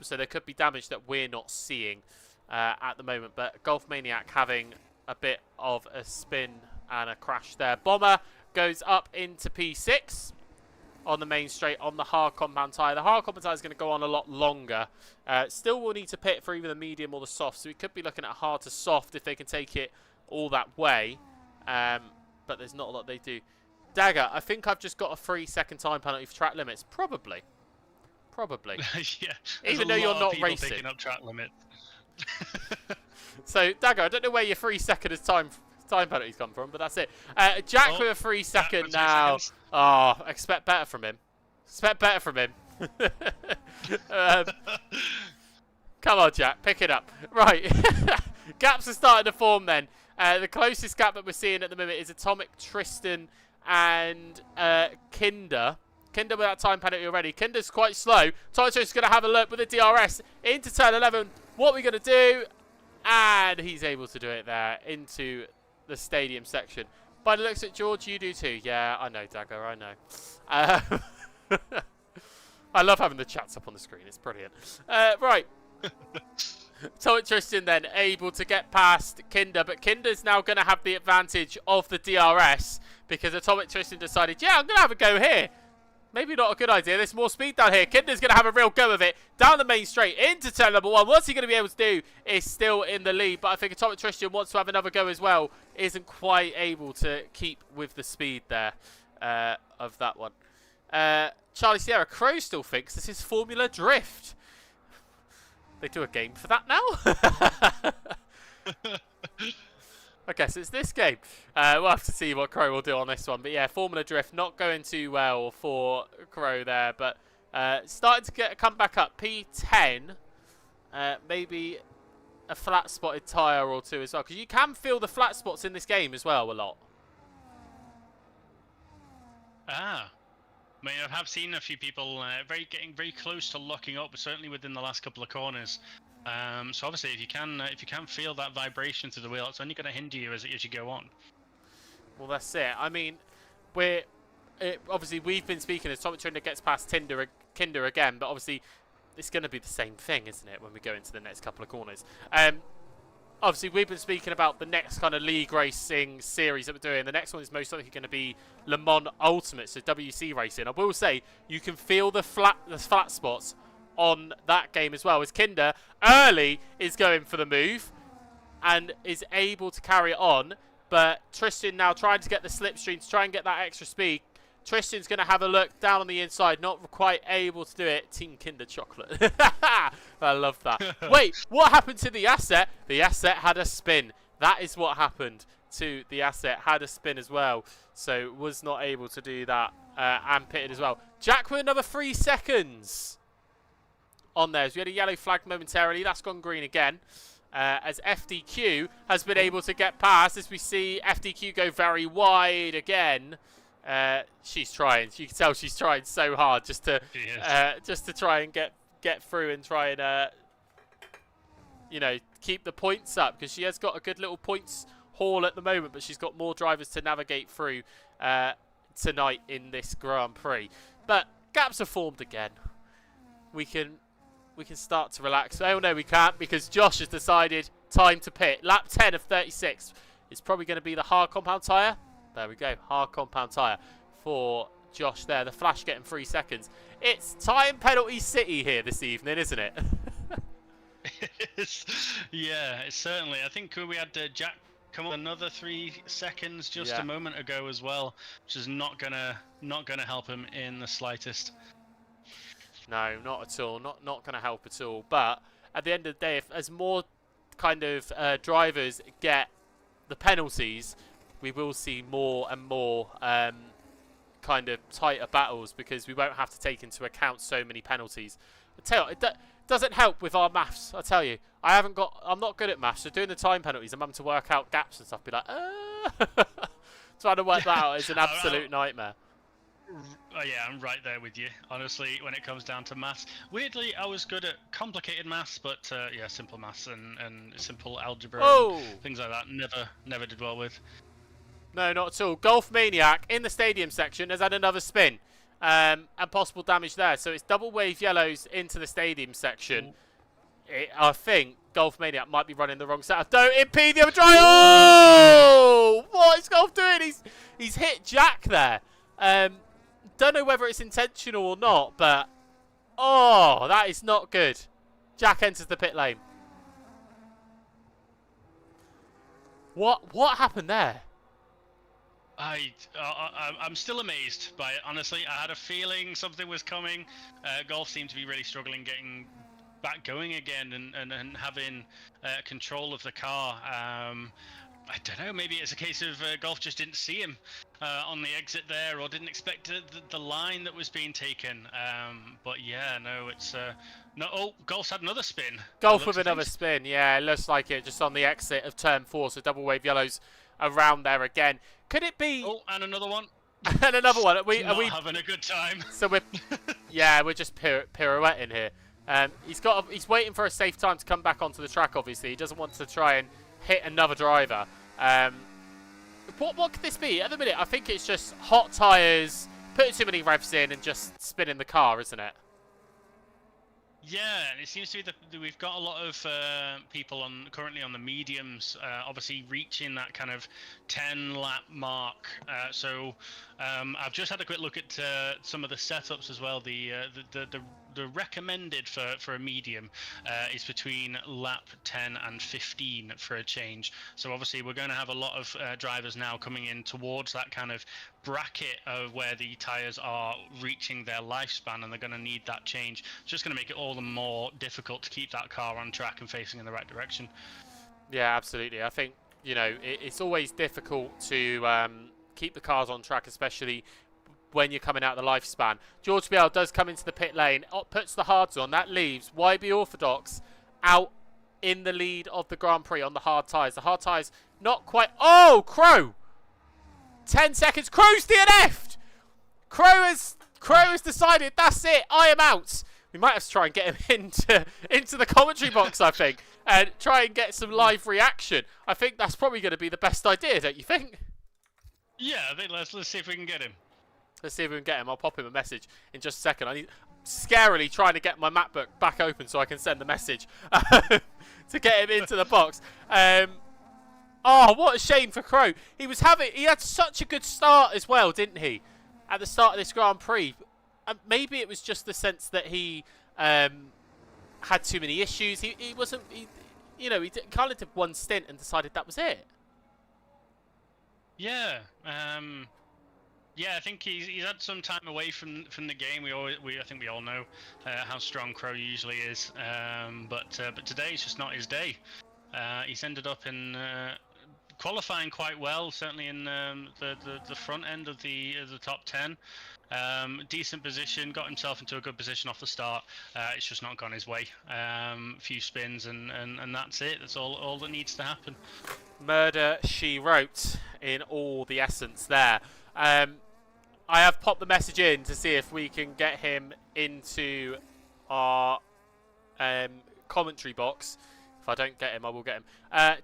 So there could be damage that we're not seeing at the moment. But Golf Maniac having a bit of a spin and a crash there. Bomber goes up into P6 on the main straight on the hard compound tyre. The hard compound tyre is going to go on a lot longer. Still will need to pit for either the medium or the soft, so we could be looking at hard to soft if they can take it all that way. But there's not a lot they do. Dagger, I think I've just got a 3-second time penalty for track limits. Probably. Yeah. Even though you're not racing. Picking up track limits. So, Dagger, I don't know where your 3-second time penalties come from, but that's it. Jack with a 3-second now. Oh, expect better from him. Come on, Jack, pick it up. Right. Gaps are starting to form then. The closest gap that we're seeing at the moment is Atomic, Tristan, and Kinder. Kinder with that time penalty already. Kinder's quite slow. Tocho's going to have a look with the DRS into turn 11. What are we going to do? And he's able to do it there into the stadium section. By the looks at George, you do too. Yeah, I know, Dagger, I know. I love having the chats up on the screen. It's brilliant. Right. Atomic Tristan then able to get past Kinder, but Kinder's now going to have the advantage of the DRS because Atomic Tristan decided, yeah, I'm going to have a go here. Maybe not a good idea. There's more speed down here. Kinder's going to have a real go of it. Down the main straight into turn number 1. What's he going to be able to do is still in the lead. But I think Atomic Tristan wants to have another go as well. Isn't quite able to keep with the speed there of that one. Charlie Sierra Crow still thinks this is Formula Drift. They do a game for that now? I guess it's this game. We'll have to see what Crow will do on this one. But yeah, Formula Drift not going too well for Crow there. But starting to come back up. P10. Maybe a flat spotted tyre or two as well. Because you can feel the flat spots in this game as well a lot. Ah. I mean, I have seen a few people getting very close to locking up, certainly within the last couple of corners. So obviously, if you can feel that vibration through the wheel, it's only going to hinder you as you go on. Well, that's it. I mean, obviously we've been speaking as Atomic Tristan gets past Kinder again, but obviously it's going to be the same thing, isn't it, when we go into the next couple of corners? Obviously, we've been speaking about the next kind of league racing series that we're doing. The next one is most likely going to be Le Mans Ultimate, so WC racing. I will say you can feel the flat spots on that game as well. As Kinder early is going for the move and is able to carry it on, but Tristan now trying to get the slipstream to try and get that extra speed. Tristan's going to have a look down on the inside, not quite able to do it. Team Kinder Chocolate. I love that. Wait, what happened to the asset? The asset had a spin. That is what happened to the asset. Had a spin as well. So was not able to do that and pitted as well. Jack with another 3 seconds on there. So we had a yellow flag momentarily. That's gone green again. As FDQ has been able to get past. As we see FDQ go very wide again. She's trying. You can tell she's trying so hard just to try and get through and try and you know, keep the points up because she has got a good little points haul at the moment, but she's got more drivers to navigate through tonight in this Grand Prix. But gaps are formed again. We can start to relax. Oh no, we can't because Josh has decided time to pit. Lap 10 of 36 is probably going to be the hard compound tyre. There we go, hard compound tyre for Josh there. The Flash getting 3 seconds. It's time penalty city here this evening, isn't it? Yeah, it's certainly. I think we had Jack come on another 3 seconds just a moment ago as well, which is not gonna help him in the slightest. No, not at all. Not gonna help at all. But at the end of the day, as more kind of drivers get the penalties, we will see more and more kind of tighter battles because we won't have to take into account so many penalties. I tell you, it doesn't help with our maths. I tell you, I'm not good at maths. So doing the time penalties, I'm having to work out gaps and stuff. Be like, trying to work that out is an absolute nightmare. Yeah, I'm right there with you. Honestly, when it comes down to maths, weirdly, I was good at complicated maths, but yeah, simple maths and simple algebra and things like that, never did well with. No, not at all. Golf Maniac in the stadium section has had another spin and possible damage there. So it's double wave yellows into the stadium section. I think Golf Maniac might be running the wrong setup. Don't impede the other drive. Oh! What is Golf doing? He's hit Jack there. Don't know whether it's intentional or not, but oh, that is not good. Jack enters the pit lane. What happened there? I'm still amazed by it, honestly. I had a feeling something was coming. Golf seemed to be really struggling getting back going again and having control of the car. I don't know, maybe it's a case of Golf just didn't see him on the exit there, or didn't expect the line that was being taken. But yeah, no, it's no. Oh, Golf's had another spin. Golf with another spin. Yeah, it looks like it just on the exit of turn 4. So double wave yellows around there again. Could it be? Oh, and another one. And another one. Are we having a good time? So we're just pirouetting here. He's waiting for a safe time to come back onto the track. Obviously, he doesn't want to try and hit another driver. What could this be? At the minute, I think it's just hot tyres, putting too many revs in, and just spinning the car, isn't it? Yeah, and it seems to be that we've got a lot of people currently on the mediums, obviously reaching that kind of 10-lap mark. So I've just had a quick look at some of the setups as well. The recommended for a medium is between lap 10 and 15 for a change. So obviously we're going to have a lot of drivers now coming in towards that kind of bracket of where the tyres are reaching their lifespan, and they're going to need that change. It's just going to make it all the more difficult to keep that car on track and facing in the right direction. Yeah, absolutely. I think, you know, it's always difficult to keep the cars on track, especially when you're coming out of the lifespan. George Biel does come into the pit lane, puts the hards on. That leaves YB Orthodox out in the lead of the Grand Prix on the hard tyres. The hard tyres not quite... Oh, Crow! 10 seconds. Crow's DNF'd! Crow has decided, that's it, I am out. We might have to try and get him into the commentary box, I think, and try and get some live reaction. I think that's probably going to be the best idea, don't you think? Yeah, I think let's see if we can get him. Let's see if we can get him. I'll pop him a message in just a second. I'm scarily trying to get my MacBook back open so I can send the message to get him into the box. Oh, what a shame for Crow. He had such a good start as well, didn't he? At the start of this Grand Prix. Maybe it was just the sense that he had too many issues. He kind of did one stint and decided that was it. Yeah. Yeah, I think he's had some time away from the game. I think we all know how strong Crow usually is. But today it's just not his day. He's ended up in qualifying quite well, certainly in the front end of the top 10. Decent position, got himself into a good position off the start. It's just not gone his way. Few spins and that's it. That's all that needs to happen. Murder, she wrote, in all the essence there. I have popped the message in to see if we can get him into our commentary box. If I don't get him, I will get him.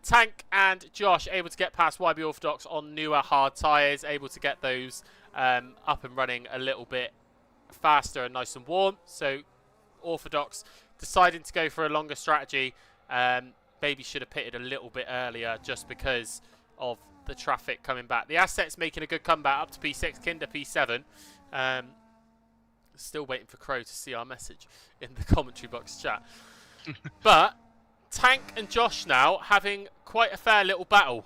Tank and Josh able to get past YB Orthodox on newer hard tyres, able to get those up and running a little bit faster and nice and warm. So Orthodox deciding to go for a longer strategy. Maybe should have pitted a little bit earlier just because of the traffic coming back. The Assets making a good comeback up to P6, Kinder P7. Still waiting for Crow to see our message in the commentary box chat. But Tank and Josh now having quite a fair little battle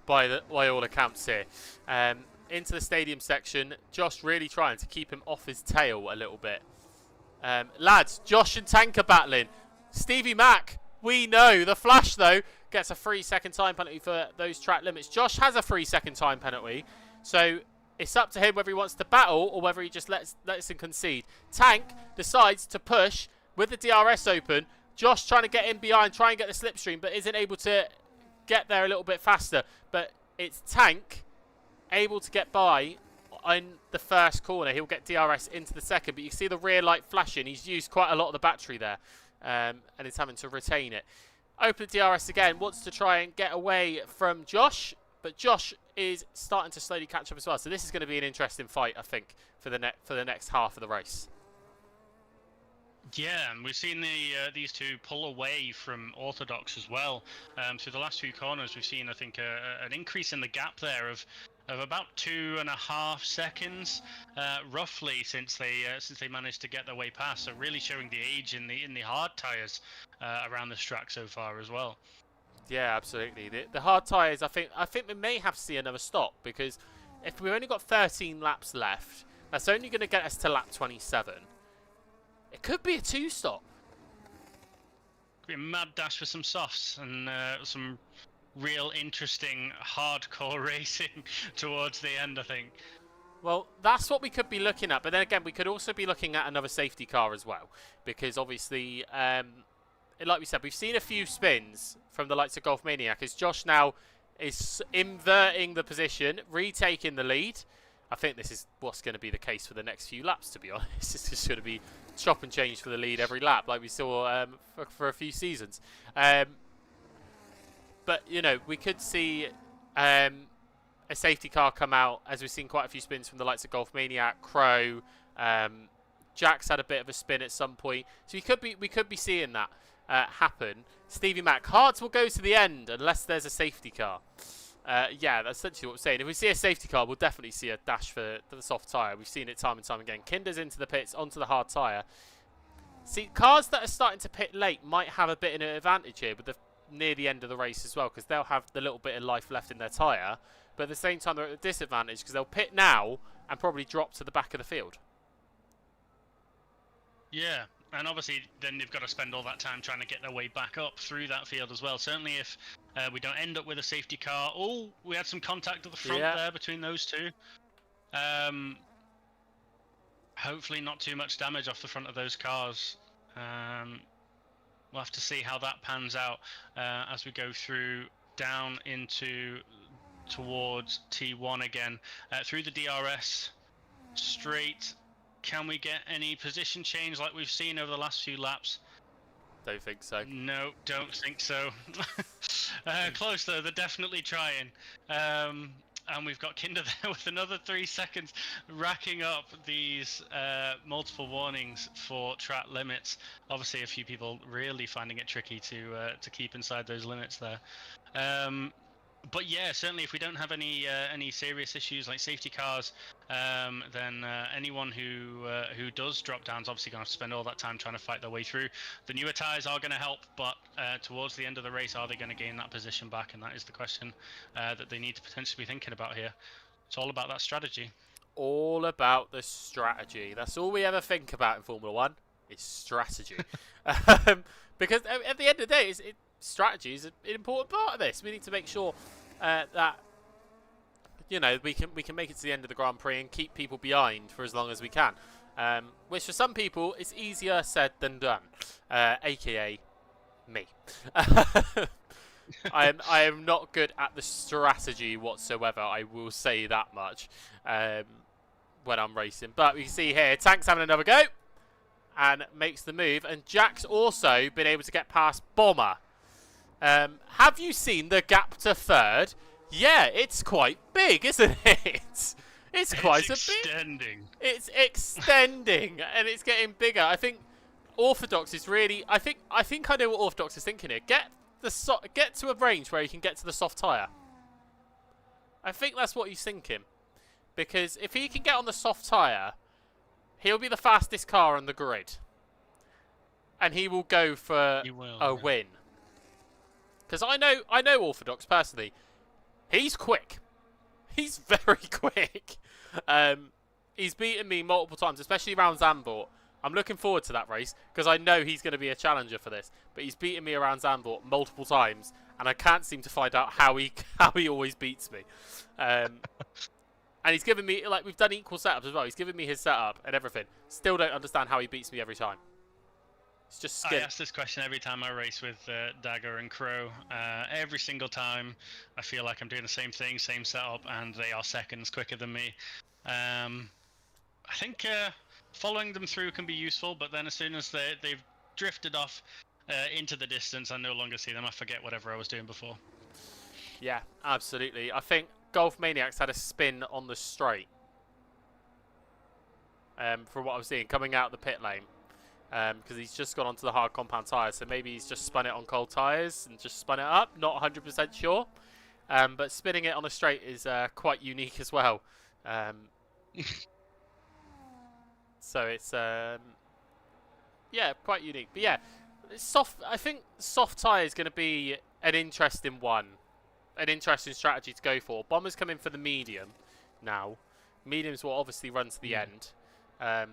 by all accounts here. Into the stadium section, Josh really trying to keep him off his tail a little bit. Lads, Josh and Tank are battling. Stevie Mac, we know. The Flash, though, gets a 3-second time penalty for those track limits. Josh has a 3-second time penalty. So it's up to him whether he wants to battle or whether he just lets him concede. Tank decides to push with the DRS open. Josh trying to get in behind, try and get the slipstream, but isn't able to get there a little bit faster. But it's Tank able to get by in the first corner. He'll get DRS into the second, but you see the rear light flashing. He's used quite a lot of the battery there, and he's having to retain it. Open the DRS again, wants to try and get away from Josh, but Josh is starting to slowly catch up as well. So this is going to be an interesting fight, I think, for the next half of the race. Yeah, and we've seen these two pull away from Orthodox as well. Through the last few corners, we've seen, I think, an increase in the gap there of about 2.5 seconds, roughly, since they managed to get their way past. So really showing the age in the hard tires around this track so far as well. Yeah, absolutely. The hard tyres, I think we may have to see another stop, because if we've only got 13 laps left, that's only going to get us to lap 27. It could be a 2-stop. Could be a mad dash for some softs and some real interesting hardcore racing towards the end, I think. Well, that's what we could be looking at, but then again, we could also be looking at another safety car as well, because obviously, like we said, we've seen a few spins from the likes of Golf Maniac, as Josh now is inverting the position, retaking the lead. I think this is what's going to be the case for the next few laps, to be honest. It's just going to be chop and change for the lead every lap, like we saw for a few seasons. But, you know, we could see a safety car come out, as we've seen quite a few spins from the likes of Golf Maniac, Crow. Jack's had a bit of a spin at some point. So we could be seeing that happen. Stevie Mac, Hearts will go to the end unless there's a safety car. Yeah, that's essentially what we're saying. If we see a safety car, we'll definitely see a dash for the soft tyre. We've seen it time and time again. Kinder's into the pits, onto the hard tyre. See, cars that are starting to pit late might have a bit of an advantage here, but near the end of the race as well, because they'll have the little bit of life left in their tyre. But at the same time, they're at a disadvantage because they'll pit now and probably drop to the back of the field. Yeah, and obviously then they've got to spend all that time trying to get their way back up through that field as well. Certainly if we don't end up with a safety car. Oh, we had some contact at the front there between those two. Hopefully not too much damage off the front of those cars. We'll have to see how that pans out as we go through down towards T1 again. Through the DRS straight. Can we get any position change like we've seen over the last few laps? Don't think so. No, don't think so. Close though, they're definitely trying. And we've got Kinder there with another 3 seconds, racking up these multiple warnings for track limits. Obviously, a few people really finding it tricky to keep inside those limits there. But yeah, certainly if we don't have any serious issues like safety cars, then anyone who does drop down is obviously going to have to spend all that time trying to fight their way through. The newer tyres are going to help, but towards the end of the race, are they going to gain that position back? And that is the question that they need to potentially be thinking about here. It's all about that strategy. All about the strategy. That's all we ever think about in Formula One, is strategy. Because at the end of the day, strategy is an important part of this. We need to make sure that, you know, we can make it to the end of the Grand Prix and keep people behind for as long as we can. Which for some people is easier said than done, aka me. I am not good at the strategy whatsoever. I will say that much when I'm racing. But we can see here, Tank's having another go and makes the move. And Jack's also been able to get past Bomber. Have you seen the gap to third? Yeah, it's quite big, isn't it? It's quite extending. It's extending, and it's getting bigger. I think Orthodox is really. I think I know what Orthodox is thinking here. Get to a range where you can get to the soft tyre. I think that's what he's thinking, because if he can get on the soft tyre, he'll be the fastest car on the grid, and he will go for a win. Because I know Orthodox personally. He's quick. He's very quick. He's beaten me multiple times, especially around Zandvoort. I'm looking forward to that race because I know he's going to be a challenger for this. But he's beaten me around Zandvoort multiple times, and I can't seem to find out how he always beats me. And he's given me, like, we've done equal setups as well. He's given me his setup and everything. Still don't understand how he beats me every time. It's just skill. I ask this question every time I race with Dagger and Crow. Every single time I feel like I'm doing the same thing, same setup, and they are seconds quicker than me. I think following them through can be useful, but then as soon as they've drifted off into the distance, I no longer see them. I forget whatever I was doing before. Yeah, absolutely. I think Golf Maniacs had a spin on the straight. From what I was seeing, coming out the pit lane. because he's just gone onto the hard compound tyres. So maybe he's just spun it on cold tyres and just spun it up. Not 100% sure. But spinning it on a straight is quite unique as well. So it's yeah, quite unique. But yeah, soft. I think soft tyre is going to be an interesting one, an interesting strategy to go for. Bomber's coming for the medium now. Mediums will obviously run to the end. I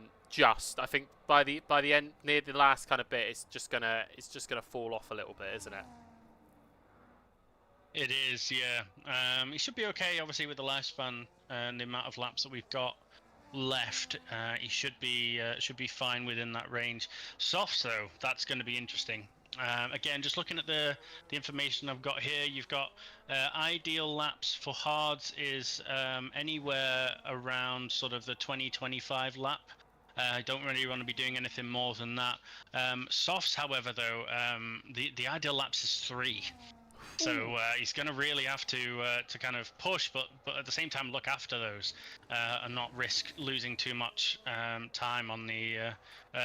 think by the end, near the last kind of bit, it's just gonna fall off a little bit, isn't it? It is, yeah. It should be okay, obviously, with the lifespan and the amount of laps that we've got left. He should be fine within that range. Softs, though, that's going to be interesting. Again, just looking at the information I've got here, you've got ideal laps for hards is anywhere around sort of the 20-25 lap. I don't really want to be doing anything more than that. Softs, however, though, the ideal laps is 3. So he's going to really have to kind of push, but at the same time look after those and not risk losing too much time on the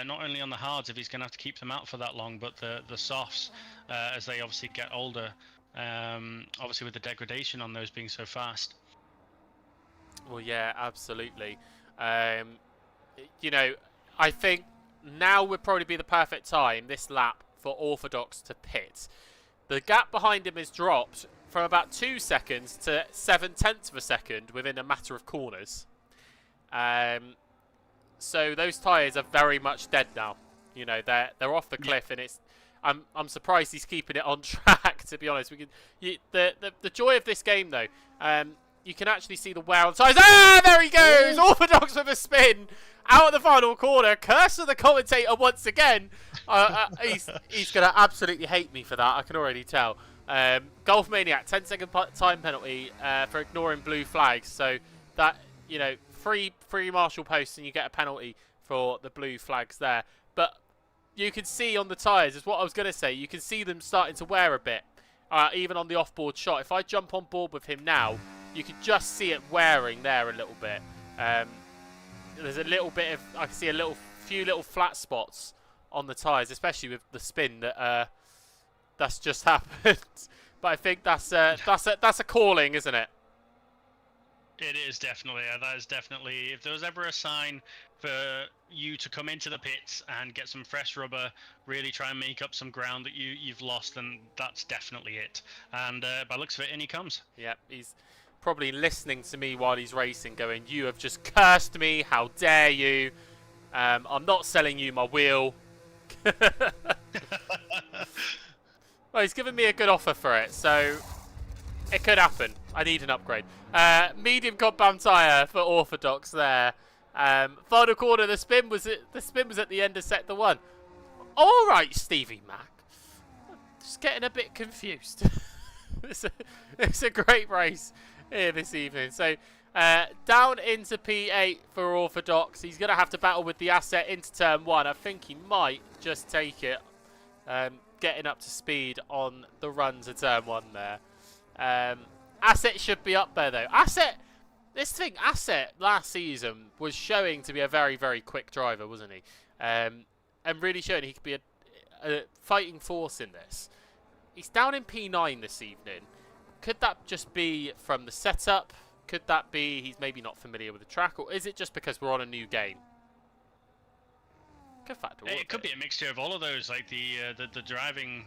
not only on the hards if he's going to have to keep them out for that long, but the softs as they obviously get older. Obviously with the degradation on those being so fast. Well, yeah, absolutely. You know, I think now would probably be the perfect time this lap for Orthodox to pit. The gap behind him has dropped from about 2 seconds to 0.7 of a second within a matter of corners. So those tyres are very much dead now. You know, they're off the cliff, and I'm surprised he's keeping it on track. To be honest, the joy of this game though, you can actually see the wear on the tyres. Ah, there he goes! Ooh. Orthodox with a spin out of the final corner. Curse of the commentator once again. He's going to absolutely hate me for that. I can already tell. Golf Maniac, 10-second time penalty for ignoring blue flags. So that, you know, free marshal posts and you get a penalty for the blue flags there. But you can see on the tyres, is what I was going to say, you can see them starting to wear a bit, even on the off-board shot. If I jump on board with him now, you can just see it wearing there a little bit. There's a little bit of, I can see a few little flat spots on the tyres, especially with the spin that's just happened. But I think that's a calling, isn't it? It is definitely. That is definitely. If there was ever a sign for you to come into the pits and get some fresh rubber, really try and make up some ground that you've lost, then that's definitely it. And by looks of it, in he comes. Yep, he's probably listening to me while he's racing, going, "You have just cursed me. How dare you? I'm not selling you my wheel." Well, he's given me a good offer for it, so it could happen. I need an upgrade. Medium compound tyre for Orthodox there. Final corner. The spin was at the end of sector 1. All right, Stevie Mac. Just getting a bit confused. It's a great race here this evening. So down into P8 for Orthodox. He's going to have to battle with the Asset into turn 1. I think he might just take it. Getting up to speed on the run to turn 1 there. Asset should be up there though. Asset last season was showing to be a very, very quick driver, wasn't he? And really showing he could be a fighting force in this. He's down in P9 this evening. Could that just be from the setup? Could that be he's maybe not familiar with the track? Or is it just because we're on a new game? It could be a mixture of all of those. Like the driving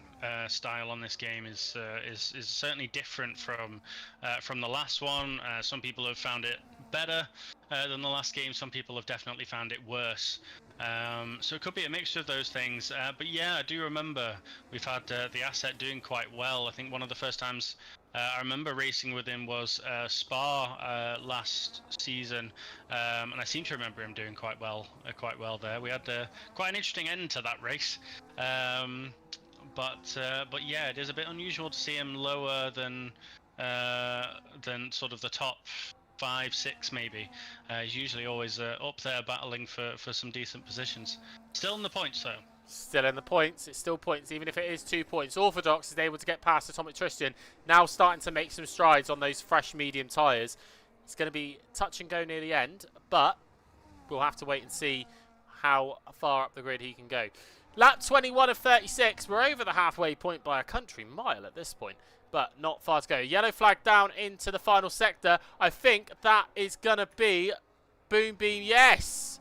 style on this game is certainly different from the last one. Some people have found it better than the last game. Some people have definitely found it worse. So it could be a mixture of those things. But yeah, I do remember we've had the Asset doing quite well. I think one of the first times I remember racing with him was Spa last season, and I seem to remember him doing quite well there. We had quite an interesting end to that race, but yeah, it is a bit unusual to see him lower than sort of the top 5, 6 maybe. He's usually always up there battling for some decent positions. Still in the points though. Still in the points. It's still points, even if it is 2 points. Orthodox is able to get past Atomic Tristan. Now starting to make some strides on those fresh medium tyres. It's going to be touch and go near the end, but we'll have to wait and see how far up the grid he can go. Lap 21 of 36. We're over the halfway point by a country mile at this point, but not far to go. Yellow flag down into the final sector. I think that is going to be Boom Beam. Yes!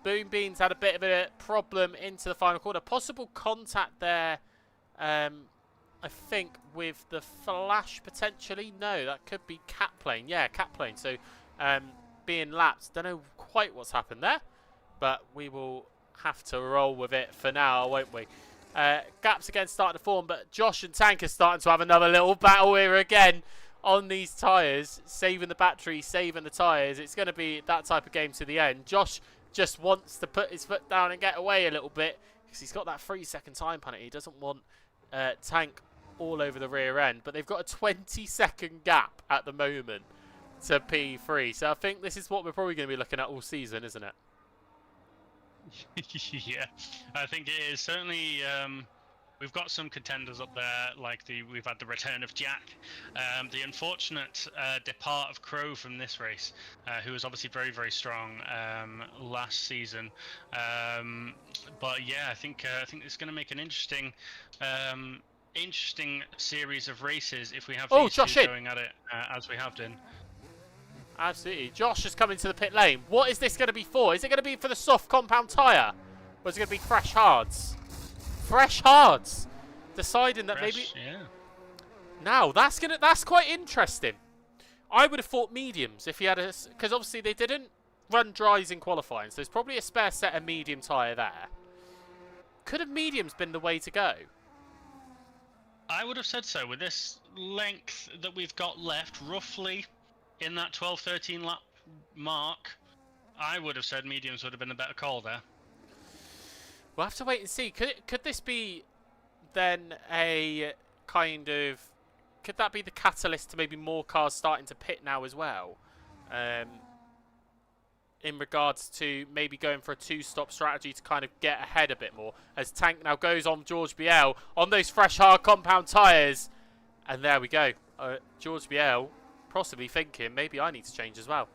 Boom Beam's had a bit of a problem into the final corner. Possible contact there, I think, with the Flash potentially. No, that could be Cat Plane. Yeah, Cat Plane. So, being lapped. Don't know quite what's happened there, but we will have to roll with it for now, won't we? Gaps again starting to form, but Josh and Tank are starting to have another little battle here again on these tyres, saving the battery, saving the tyres. It's going to be that type of game to the end. Josh just wants to put his foot down and get away a little bit because he's got that 3-second time penalty. He doesn't want Tank all over the rear end, but they've got a 20-second gap at the moment to P3. So I think this is what we're probably going to be looking at all season, isn't it? Yeah, I think it is. Certainly, we've got some contenders up there, like we've had the return of Jack, the unfortunate depart of Crow from this race, who was obviously very, very strong last season. But yeah, I think it's going to make an interesting series of races if we have these two going at it as we have done. Absolutely. Josh has come into the pit lane. What is this going to be for? Is it going to be for the soft compound tyre? Or is it going to be fresh hards? Fresh hards. Deciding that maybe... Yeah. Now, that's quite interesting. I would have thought mediums if he had a... Because obviously they didn't run dries in qualifying, so there's probably a spare set of medium tyre there. Could have mediums been the way to go? I would have said so. With this length that we've got left, roughly in that 12-13 lap mark, I would have said mediums would have been a better call there. We'll have to wait and see. Could this be then a kind of... Could that be the catalyst to maybe more cars starting to pit now as well? In regards to maybe going for a two-stop strategy to kind of get ahead a bit more. As Tank now goes on George Biel on those fresh hard compound tyres. And there we go. George Biel possibly thinking maybe I need to change as well.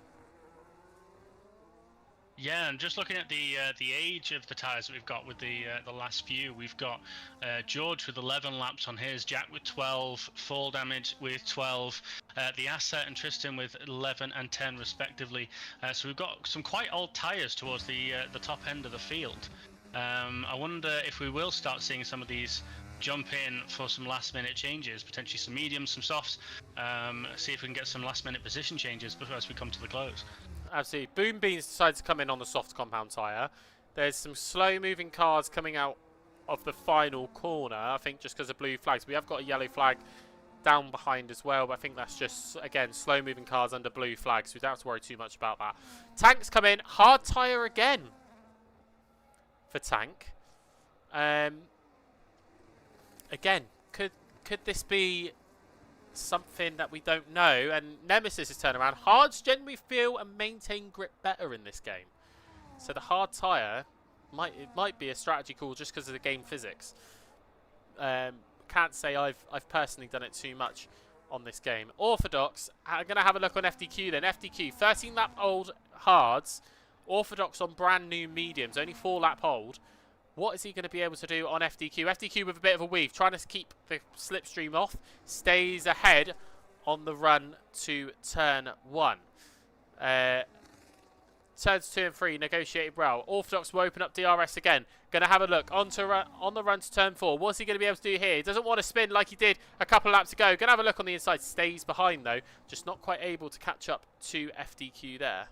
Yeah, and just looking at the age of the tyres that we've got with the last few, we've got George with 11 laps on his, Jack with 12, Fall Damage with 12, the Asset and Tristan with 11 and 10 respectively. So we've got some quite old tyres towards the top end of the field. I wonder if we will start seeing some of these jump in for some last minute changes, potentially some mediums, some softs, see if we can get some last minute position changes before as we come to the close. Absolutely. Boom Beans decides to come in on the soft compound tyre. There's some slow moving cars coming out of the final corner, I think just because of blue flags. We have got a yellow flag down behind as well, but I think that's just, again, slow moving cars under blue flags, so we don't have to worry too much about that. Tanks come in, hard tyre again for Tank. Again, could this be something that we don't know? And Nemesis' turnaround. Hards generally feel and maintain grip better in this game, so the hard tyre might be a strategy call just because of the game physics. Can't say I've personally done it too much on this game. Orthodox, I'm going to have a look on FDQ then. FDQ, 13 lap old hards. Orthodox on brand new mediums, only 4 lap old. What is he going to be able to do on FDQ? FDQ with a bit of a weave, trying to keep the slipstream off. Stays ahead on the run to turn 1. Turns 2 and 3, negotiated well. Orthodox will open up DRS again. Going to have a look on the run to turn 4. What's he going to be able to do here? He doesn't want to spin like he did a couple of laps ago. Going to have a look on the inside. Stays behind though. Just not quite able to catch up to FDQ there.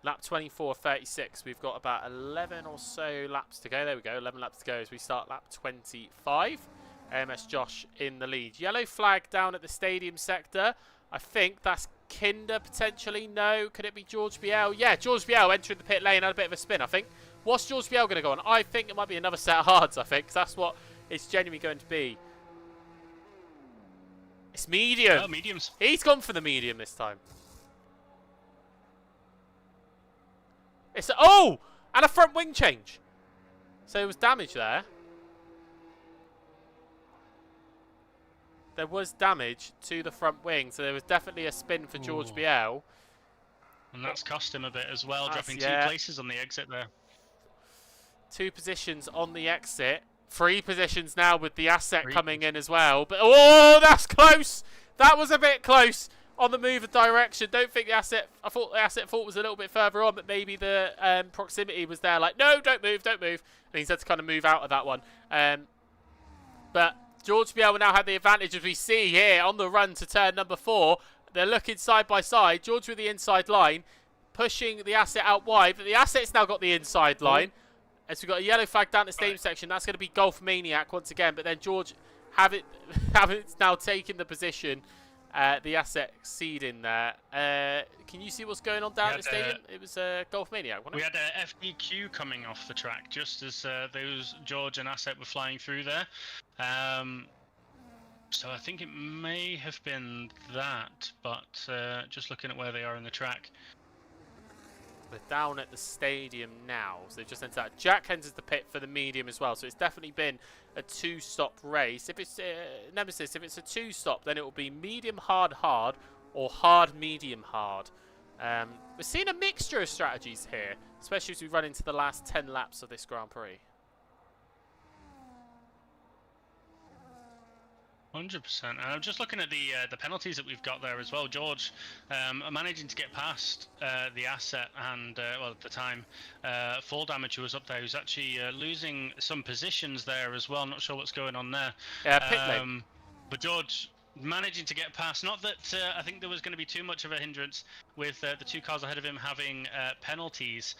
Lap 24.36. We've got about 11 or so laps to go. There we go. 11 laps to go as we start lap 25. AMS Josh in the lead. Yellow flag down at the stadium sector. I think that's Kinder potentially. No. Could it be George Biel? Yeah, George Biel entering the pit lane. Had a bit of a spin, I think. What's George Biel going to go on? I think it might be another set of hards, I think. 'Cause that's what it's genuinely going to be. It's medium. Oh, mediums. He's gone for the medium this time. It's oh! And a front wing change. So it was damage there. there was damage to the front wing, so there was definitely a spin for George Biel. And that's cost him a bit as well, dropping 2 places on the exit there. 2 positions on the exit. 3 positions now with the asset coming in as well. But oh, that's close. That was a bit close on the move of direction. Don't think the asset. I thought the asset thought was a little bit further on, but maybe the proximity was there. Like, no, don't move, don't move. And he's had to kind of move out of that one. But George Biel will now have the advantage, as we see here on the run to turn number 4. They're looking side by side. George with the inside line, pushing the asset out wide. But the asset's now got the inside line. As we've got a yellow flag down the stadium section, that's going to be Golf Maniac once again. But then George having now taken the position, the asset seeding there. Can you see what's going on down at the stadium? It was Golf Maniac, wasn't it? We had a FDQ coming off the track just as those George and asset were flying through there. So I think it may have been that, but just looking at where they are in the track. We're down at the stadium now, so they've just entered that. Jack enters the pit for the medium as well, so it's definitely been a 2-stop race. If it's Nemesis, if it's a 2-stop, then it will be medium, hard, hard, or hard, medium, hard. We're seeing a mixture of strategies here, especially as we run into the last 10 laps of this Grand Prix. 100%. And I'm just looking at the penalties that we've got there as well. George managing to get past the asset and, well, at the time, fall damage who was up there, who's actually losing some positions there as well. Not sure what's going on there. Yeah, pit lane. But George managing to get past. Not that I think there was going to be too much of a hindrance with the 2 cars ahead of him having penalties.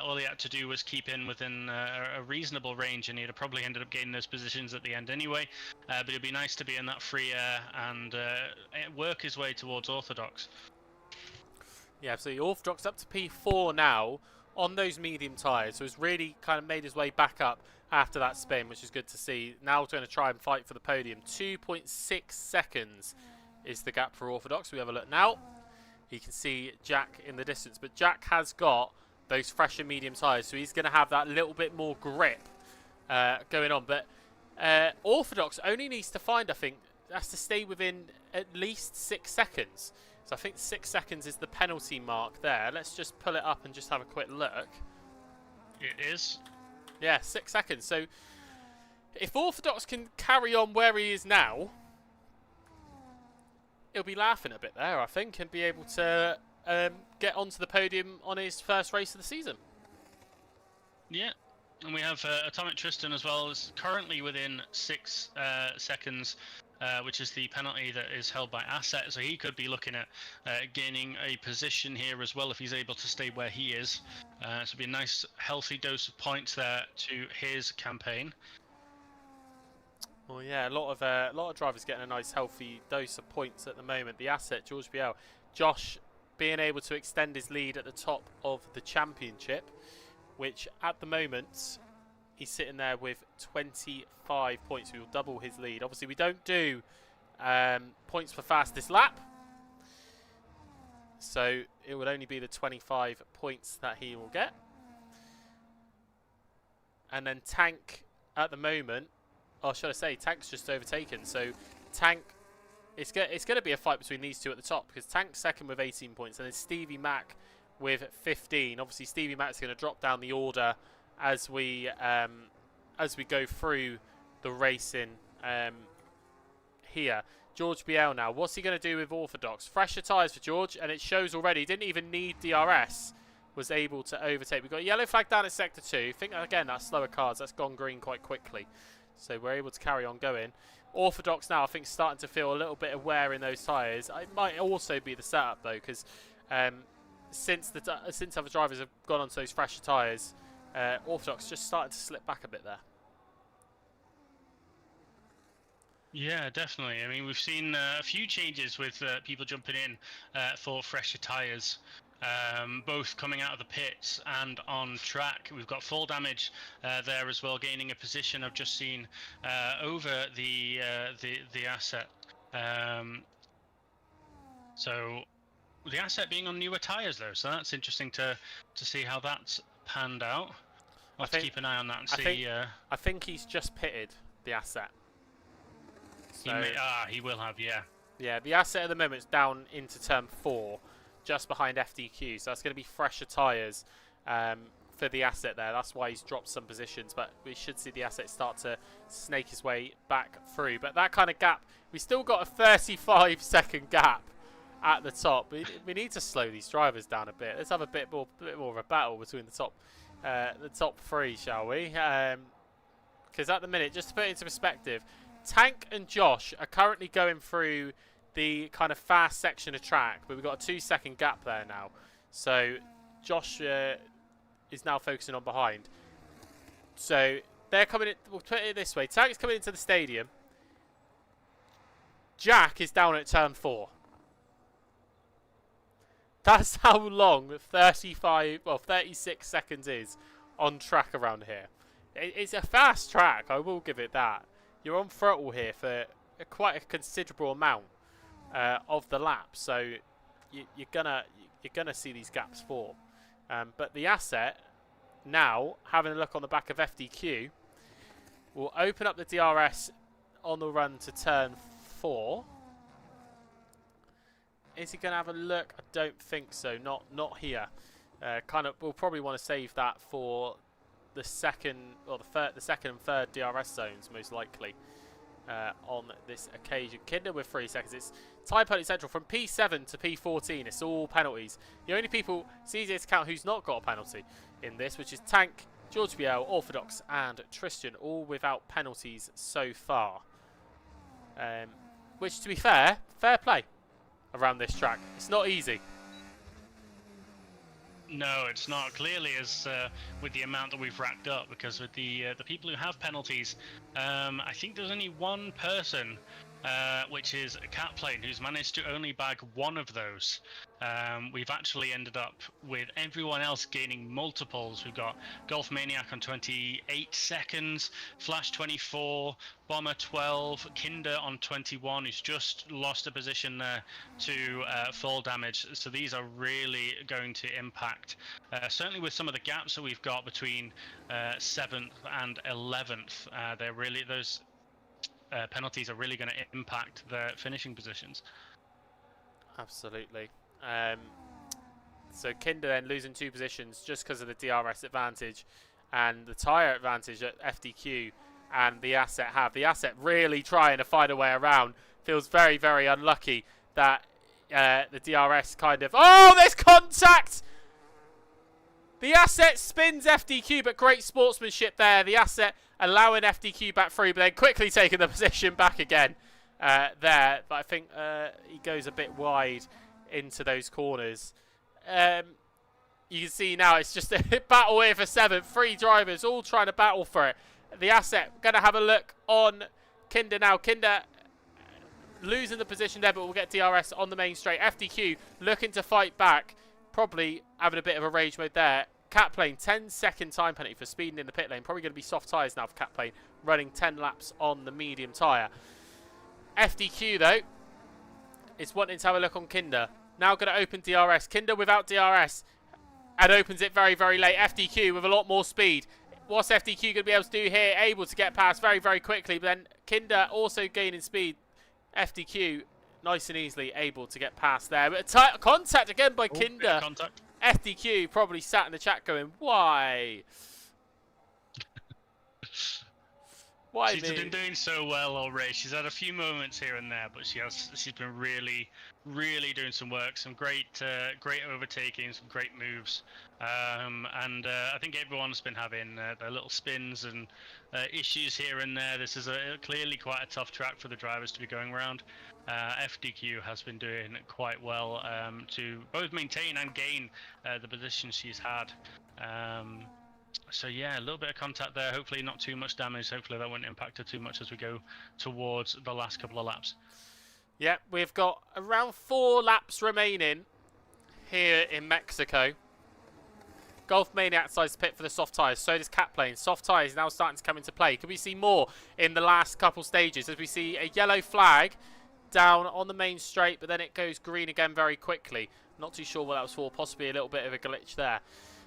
All he had to do was keep in within a reasonable range, and he'd have probably ended up gaining those positions at the end anyway. But it'd be nice to be in that free air and work his way towards Orthodox. Yeah, so Orthodox up to P4 now on those medium tyres. So he's really kind of made his way back up after that spin, which is good to see. Now he's going to try and fight for the podium. 2.6 seconds is the gap for Orthodox. We have a look now. You can see Jack in the distance, but Jack has got those fresher medium tyres, so he's going to have that little bit more grip going on. But Orthodox only needs to find, I think, has to stay within at least 6 seconds. So I think 6 seconds is the penalty mark there. Let's just pull it up and just have a quick look. It is. Yeah, 6 seconds. So if Orthodox can carry on where he is now, he'll be laughing a bit there, I think, and be able to get onto the podium on his first race of the season. Yeah, and we have Atomic Tristan as well, is currently within 6 seconds, which is the penalty that is held by Asset. So he could be looking at gaining a position here as well if he's able to stay where he is. So it'll be a nice, healthy dose of points there to his campaign. Well, yeah, a lot of drivers getting a nice, healthy dose of points at the moment. The Asset, George Biel, Josh being able to extend his lead at the top of the championship, which at the moment he's sitting there with 25 points. We will double his lead. Obviously, we don't do points for fastest lap, so it would only be the 25 points that he will get. And then Tank at the moment, or should I say, Tank's just overtaken. So Tank, it's going to be a fight between these two at the top, because Tank's second with 18 points, and then Stevie Mac with 15. Obviously, Stevie Mac's going to drop down the order as we go through the racing here. George Biel now. What's he going to do with Orthodox? Fresher tyres for George, and it shows already. He didn't even need DRS. Was able to overtake. We've got a yellow flag down at Sector 2. I think, again, that's slower cars. That's gone green quite quickly. So we're able to carry on going. Orthodox now, I think, starting to feel a little bit of wear in those tyres. It might also be the setup, though, because since other drivers have gone onto those fresher tyres, Orthodox just starting to slip back a bit there. Yeah, definitely. I mean, we've seen a few changes with people jumping in for fresher tyres, both coming out of the pits and on track. We've got full damage there as well, gaining a position I've just seen over the Asset. So the Asset being on newer tyres though, so that's interesting to see how that's panned out. We'll have to keep an eye on that and see. I think he's just pitted the Asset. So, he will have, yeah. yeah, the asset at the moment is down into turn 4, just behind FDQ. So that's going to be fresher tyres for the asset there. That's why he's dropped some positions. But we should see the asset start to snake his way back through. But that kind of gap, we still got a 35-second gap at the top. We need to slow these drivers down a bit. Let's have a bit more of a battle between the top 3, shall we? Because at the minute, just to put it into perspective, Tank and Josh are currently going through the kind of fast section of track, but we've got a 2-second gap there now. So Josh is now focusing on behind. So they're coming in, we'll put it this way, Tank's coming into the stadium. Jack is down at turn 4. That's how long 36 seconds is on track around here. It's a fast track, I will give it that. You're on throttle here for quite a considerable amount of the lap, so you're gonna see these gaps form. But the asset now, having a look on the back of FDQ, will open up the DRS on the run to turn 4. Is he going to have a look? I don't think so. Not here. We'll probably want to save that for the second or the second and third DRS zones, most likely, on this occasion. Kinder with 3 seconds. It's time penalty central from P7 to P14. It's all penalties. The only people it's easier to count who's not got a penalty in this, which is Tank, George Biel, Orthodox, and Tristan, all without penalties so far. Which, to be fair play around this track. It's not easy. No, it's not. Clearly, as with the amount that we've racked up, because with the people who have penalties, I think there's only one person, which is a cat plane, who's managed to only bag one of those. We've actually ended up with everyone else gaining multiples. We've got Golf Maniac on 28 seconds, Flash 24, Bomber 12, Kinder on 21, who's just lost a position there to fall damage. So these are really going to impact, certainly with some of the gaps that we've got between 7th and 11th. They're really, those penalties are really going to impact their finishing positions. Absolutely. So Kinder then losing 2 positions just because of the DRS advantage and the tyre advantage that FDQ and the asset have. The asset really trying to find a way around. Feels very, very unlucky that the DRS kind of... Oh, there's contact! The asset spins FDQ, but great sportsmanship there. The asset allowing FDQ back through, but then quickly taking the position back again there. But I think he goes a bit wide into those corners. You can see now it's just a battle here for 7th. 3 drivers all trying to battle for it. The asset going to have a look on Kinder now. Kinder losing the position there, but we'll get DRS on the main straight. FDQ looking to fight back. Probably having a bit of a rage mode there. Cat Plane, 10-second time penalty for speeding in the pit lane. Probably going to be soft tyres now for Cat Plane, running 10 laps on the medium tyre. FDQ, though, is wanting to have a look on Kinder. Now going to open DRS. Kinder without DRS and opens it very, very late. FDQ with a lot more speed. What's FDQ going to be able to do here? Able to get past very, very quickly. But then Kinder also gaining speed. FDQ nice and easily able to get past there. But contact again by Kinder. Contact. FDQ probably sat in the chat going, why? Why She's me? been doing so well already. She's had a few moments here and there, but she's been really doing some work, some great overtaking, some great moves. And I think everyone's been having their little spins and issues here and there. This is clearly quite a tough track for the drivers to be going around. FDQ has been doing quite well to both maintain and gain the position she's had. So yeah, a little bit of contact there. Hopefully not too much damage. Hopefully that won't impact her too much as we go towards the last couple of laps. Yeah, we've got around 4 laps remaining here in Mexico. Golf Maniac decides to pit for the soft tyres. So does Cat Plane. Soft tyres now starting to come into play. Could we see more in the last couple stages as we see a yellow flag down on the main straight, but then it goes green again very quickly. Not too sure what that was for. Possibly a little bit of a glitch there.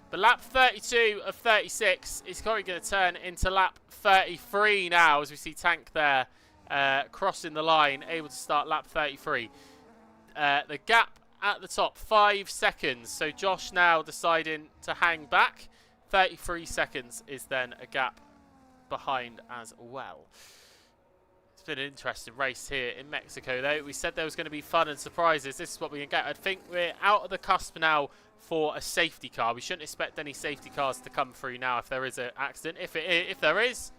But lap 32 of 36 is currently going to turn into lap 33 now as we see Tank there crossing the line, able to start lap 33. The gap at the top, 5 seconds. So Josh now deciding to hang back. 33 seconds is then a gap behind as well. It's been an interesting race here in Mexico, though. We said there was going to be fun and surprises. This is what we can get. I think we're out of the cusp now for a safety car. We shouldn't expect any safety cars to come through now if there is an accident. If there is,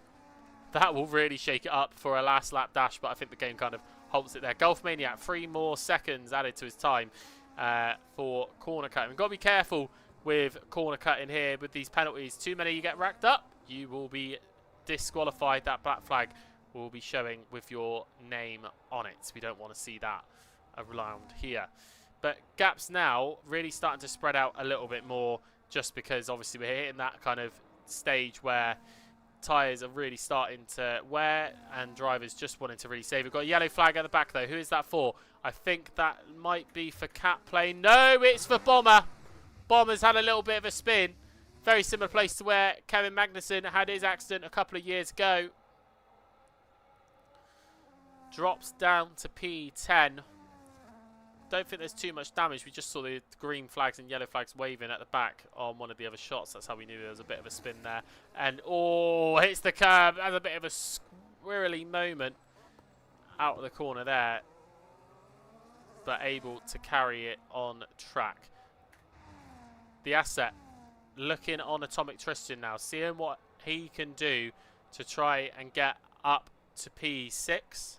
that will really shake it up for a last lap dash, but I think the game kind of halts it there. Golf Maniac, 3 more seconds added to his time for corner cutting. We've got to be careful with corner cutting here with these penalties. Too many you get racked up, you will be disqualified. That black flag will be showing with your name on it. We don't want to see that around here. But gaps now really starting to spread out a little bit more, just because obviously we're hitting that kind of stage where tyres are really starting to wear and drivers just wanting to really save. We've got a yellow flag at the back though. Who is that for? I think that might be for Cat Plane. No, it's for Bomber. Bomber's had a little bit of a spin. Very similar place to where Kevin Magnussen had his accident a couple of years ago. Drops down to P10. Don't think there's too much damage. We just saw the green flags and yellow flags waving at the back on one of the other shots. That's how we knew there was a bit of a spin there. And, oh, hits the curb. Has a bit of a squirrely moment out of the corner there. But able to carry it on track. The Asset looking on Atomic Tristan now. Seeing what he can do to try and get up to P6.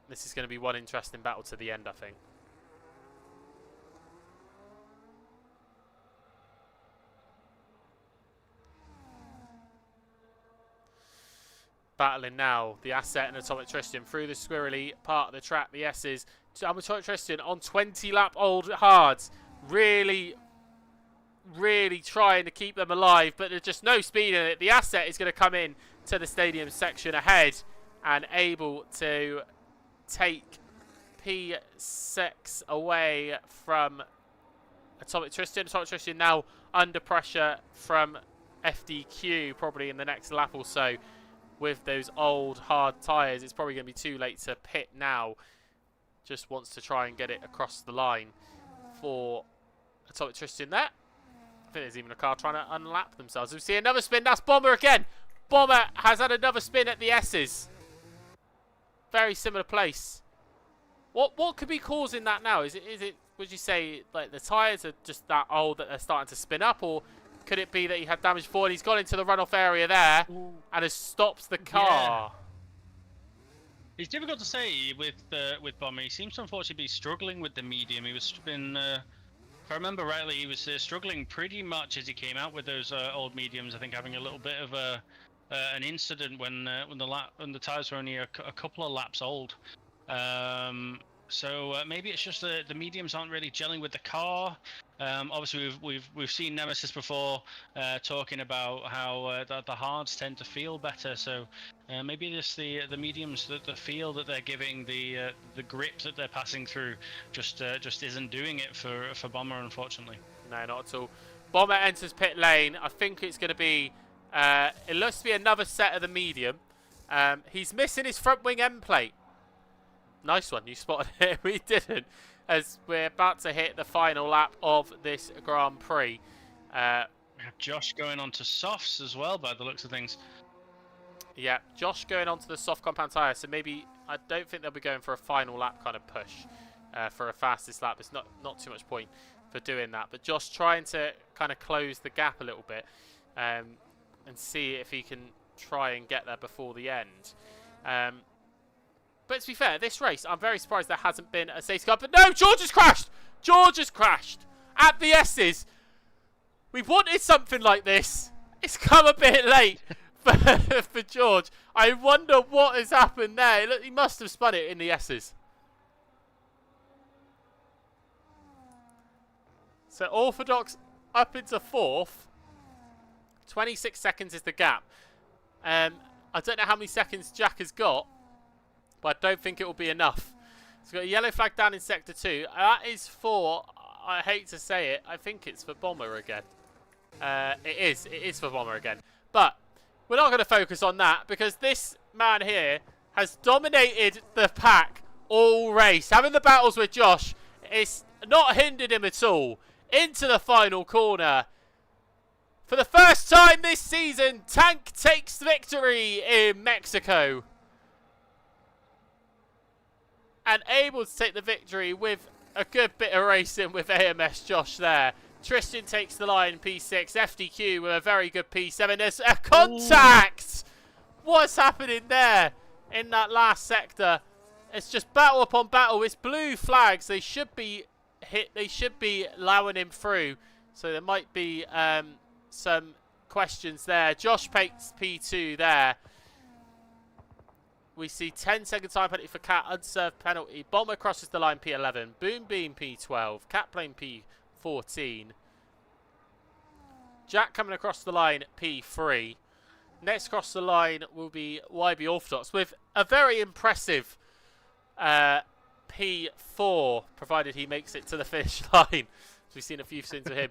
This is going to be one interesting battle to the end, I think. Battling now, the Asset and Atomic Tristan through the squirrely part of the track. The S's, Atomic Tristan on 20 lap old hards. Really trying to keep them alive, but there's just no speed in it. The Asset is going to come in to the stadium section ahead and able to take P6 away from Atomic Tristan. Atomic Tristan now under pressure from FDQ probably in the next lap or so with those old hard tyres. It's probably going to be too late to pit now. Just wants to try and get it across the line for Atomic Tristan there. I think there's even a car trying to unlap themselves. We see another spin. That's Bomber again. Bomber has had another spin at the S's. Very similar place. What could be causing that now? Is it would you say like the tyres are just that old that they're starting to spin up, or could it be that he had damage before and he's gone into the runoff area there and has stopped the car? Yeah. It's difficult to say with Bomber. He seems to unfortunately be struggling with the medium. He was been, if I remember rightly, he was struggling pretty much as he came out with those old mediums. I think having a little bit of an incident when the tires were only a couple of laps old. So maybe it's just the mediums aren't really gelling with the car. Obviously, we've seen Nemesis before talking about how the hards tend to feel better. So maybe just the mediums, the feel that they're giving, the grip that they're passing through, just isn't doing it for Bomber, unfortunately. No, not at all. Bomber enters pit lane. I think it's going to be. It looks to be another set of the medium. He's missing his front wing end plate. Nice one, you spotted it. We didn't, as we're about to hit the final lap of this Grand Prix. We have Josh going on to softs as well, by the looks of things. Yeah, Josh going on to the soft compound tyre. So maybe, I don't think they'll be going for a final lap kind of push for a fastest lap. It's not too much point for doing that. But Josh trying to kind of close the gap a little bit. And see if he can try and get there before the end. But to be fair, this race, I'm very surprised there hasn't been a safety car. But no, George has crashed! George has crashed at the S's. We wanted something like this. It's come a bit late for George. I wonder what has happened there. Look, he must have spun it in the S's. So Orthodox up into 4th. 26 seconds is the gap. I don't know how many seconds Jack has got, but I don't think it will be enough. He's got a yellow flag down in Sector 2. That is for, I hate to say it, I think it's for Bomber again. It is for Bomber again. But we're not going to focus on that because this man here has dominated the pack all race. Having the battles with Josh, it's not hindered him at all. Into the final corner. For the first time this season, Tank takes victory in Mexico. And able to take the victory with a good bit of racing with AMS Josh there. Tristan takes the line, P6. FDQ with a very good P7. There's a contact! Ooh. What's happening there in that last sector? It's just battle upon battle. It's blue flags. They should be hit. They should be allowing him through. So there might be some questions there. Josh takes P2 there. We see 10-second time penalty for Cat, unserved penalty. Bomber crosses the line, P11. Boom Beam, P12. Cat plane, P14. Jack coming across the line, P3. Next across the line will be YB Orthodox with a very impressive P4, provided he makes it to the finish line. We've seen a few things with him.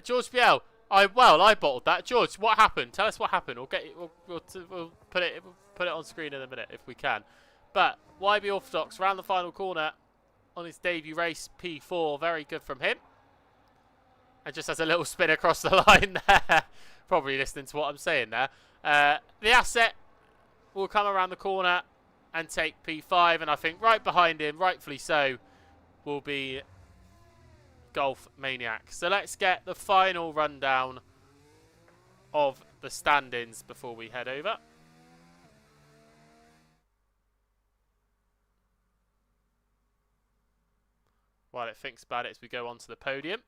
George Biel, I bottled that. George, what happened? Tell us what happened. We'll get it. We'll put it on screen in a minute if we can. But YB Orthodox round the final corner on his debut race. P4, very good from him. And just has a little spin across the line there. Probably listening to what I'm saying there. The asset will come around the corner and take P5, and I think right behind him, rightfully so, will be Golf Maniac. So let's get the final rundown of the stand-ins before we head over. While it thinks about it as we go onto the podium.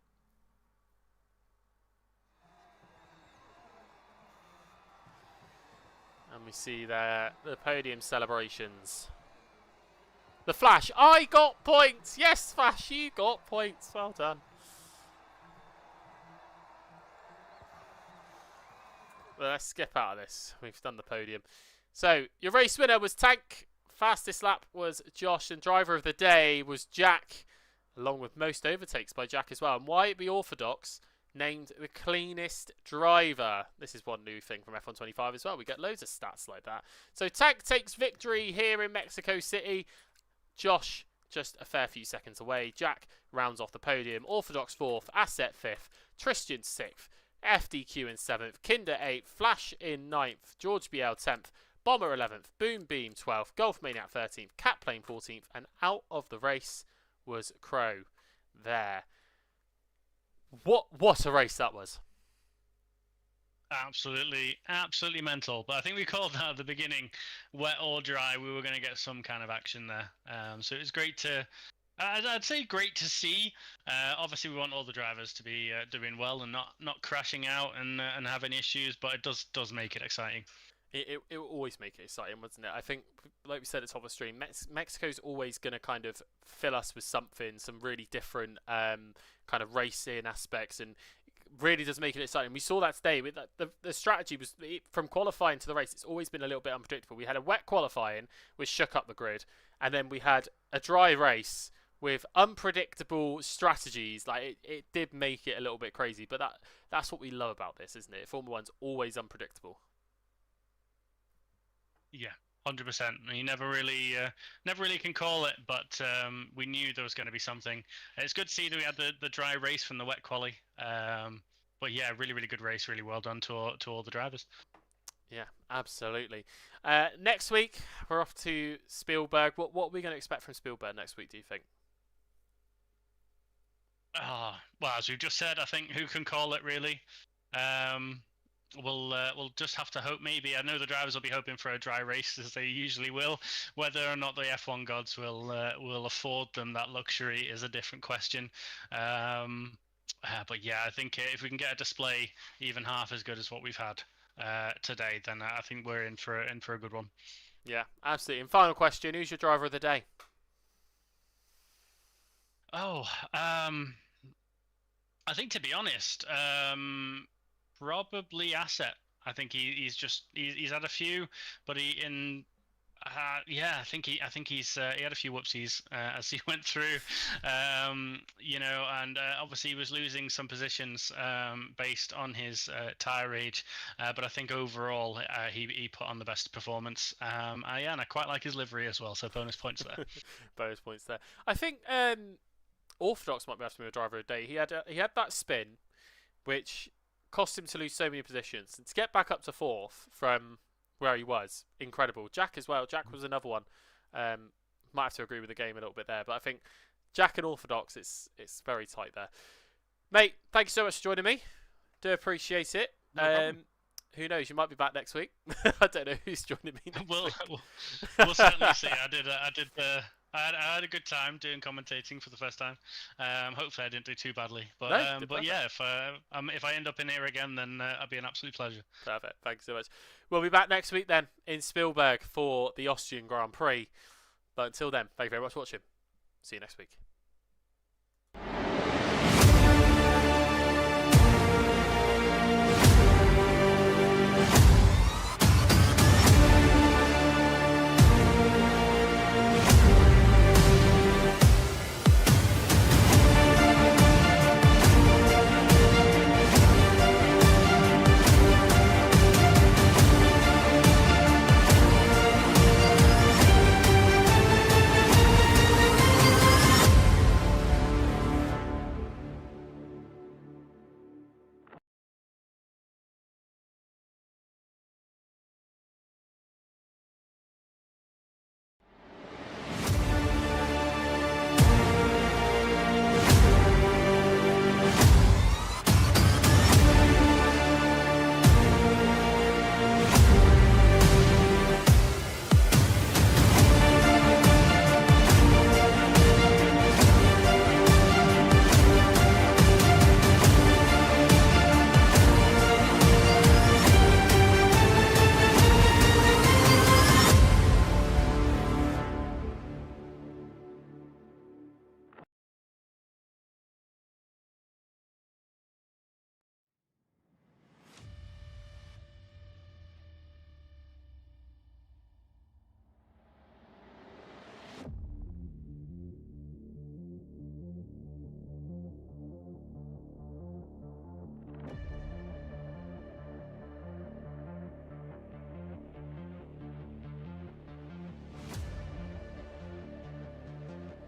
And we see there the podium celebrations. The Flash, I got points! Yes, Flash, you got points. Well done. Well, let's skip out of this. We've done the podium. So, your race winner was Tank. Fastest lap was Josh. And driver of the day was Jack. Along with most overtakes by Jack as well. And YB Orthodox named the cleanest driver. This is one new thing from F125 as well. We get loads of stats like that. So Tank takes victory here in Mexico City. Josh just a fair few seconds away. Jack rounds off the podium. Orthodox 4th, Asset 5th, Tristan 6th, FDQ in 7th, Kinder 8th, Flash in 9th, George BL 10th, Bomber 11th, Boom Beam 12th, Golf Maniac 13th, Cat Plane 14th, and out of the race was Crow there. What a race that was. Absolutely mental. But I think we called that at the beginning, wet or dry, we were going to get some kind of action there. So it was great to, I'd say great to see. Obviously, we want all the drivers to be doing well and not crashing out and having issues, but it does make it exciting. It will always make it exciting, wasn't it? I think, like we said at the top of the stream, Mexico's always going to kind of fill us with something, some really different kind of racing aspects, and really does make it exciting. We saw that today. With the strategy was from qualifying to the race. It's always been a little bit unpredictable. We had a wet qualifying, which shook up the grid, and then we had a dry race with unpredictable strategies. Like it did make it a little bit crazy, but that's what we love about this, isn't it? Formula One's always unpredictable. Yeah, 100%. You never really can call it, but we knew there was going to be something. It's good to see that we had the dry race from the wet quali. But yeah, really good race. Really well done to all the drivers. Yeah, absolutely. Next week we're off to Spielberg. What are we going to expect from Spielberg next week? Do you think? Well, as we've just said, I think who can call it really. We'll just have to hope. Maybe I know the drivers will be hoping for a dry race as they usually will. Whether or not the F1 gods will afford them that luxury is a different question. But yeah, I think if we can get a display even half as good as what we've had today, then I think we're in for a good one. Yeah, absolutely. And final question: who's your driver of the day? I think, to be honest, probably Asset. I think he's had a few, but Yeah, I think he had a few whoopsies as he went through, and obviously he was losing some positions based on his tire age, but I think overall he put on the best performance. And I quite like his livery as well, so bonus points there. Bonus points there. I think Orthodox might be able to be a driver of the day. He had that spin, which cost him to lose so many positions, and to get back up to fourth from where he was, incredible. Jack as well. Jack was another one. Might have to agree with the game a little bit there, but I think Jack and Orthodox, it's very tight there. Mate, thank you so much for joining me. Do appreciate it. No problem. Who knows? You might be back next week. I don't know who's joining me next week. We'll certainly see. I had a good time doing commentating for the first time. Hopefully I didn't do too badly, but yeah, if I end up in here again, then that'd be an absolute pleasure. Perfect. Thanks so much. We'll be back next week then in Spielberg for the Austrian Grand Prix. But until then, thank you very much for watching. See you next week.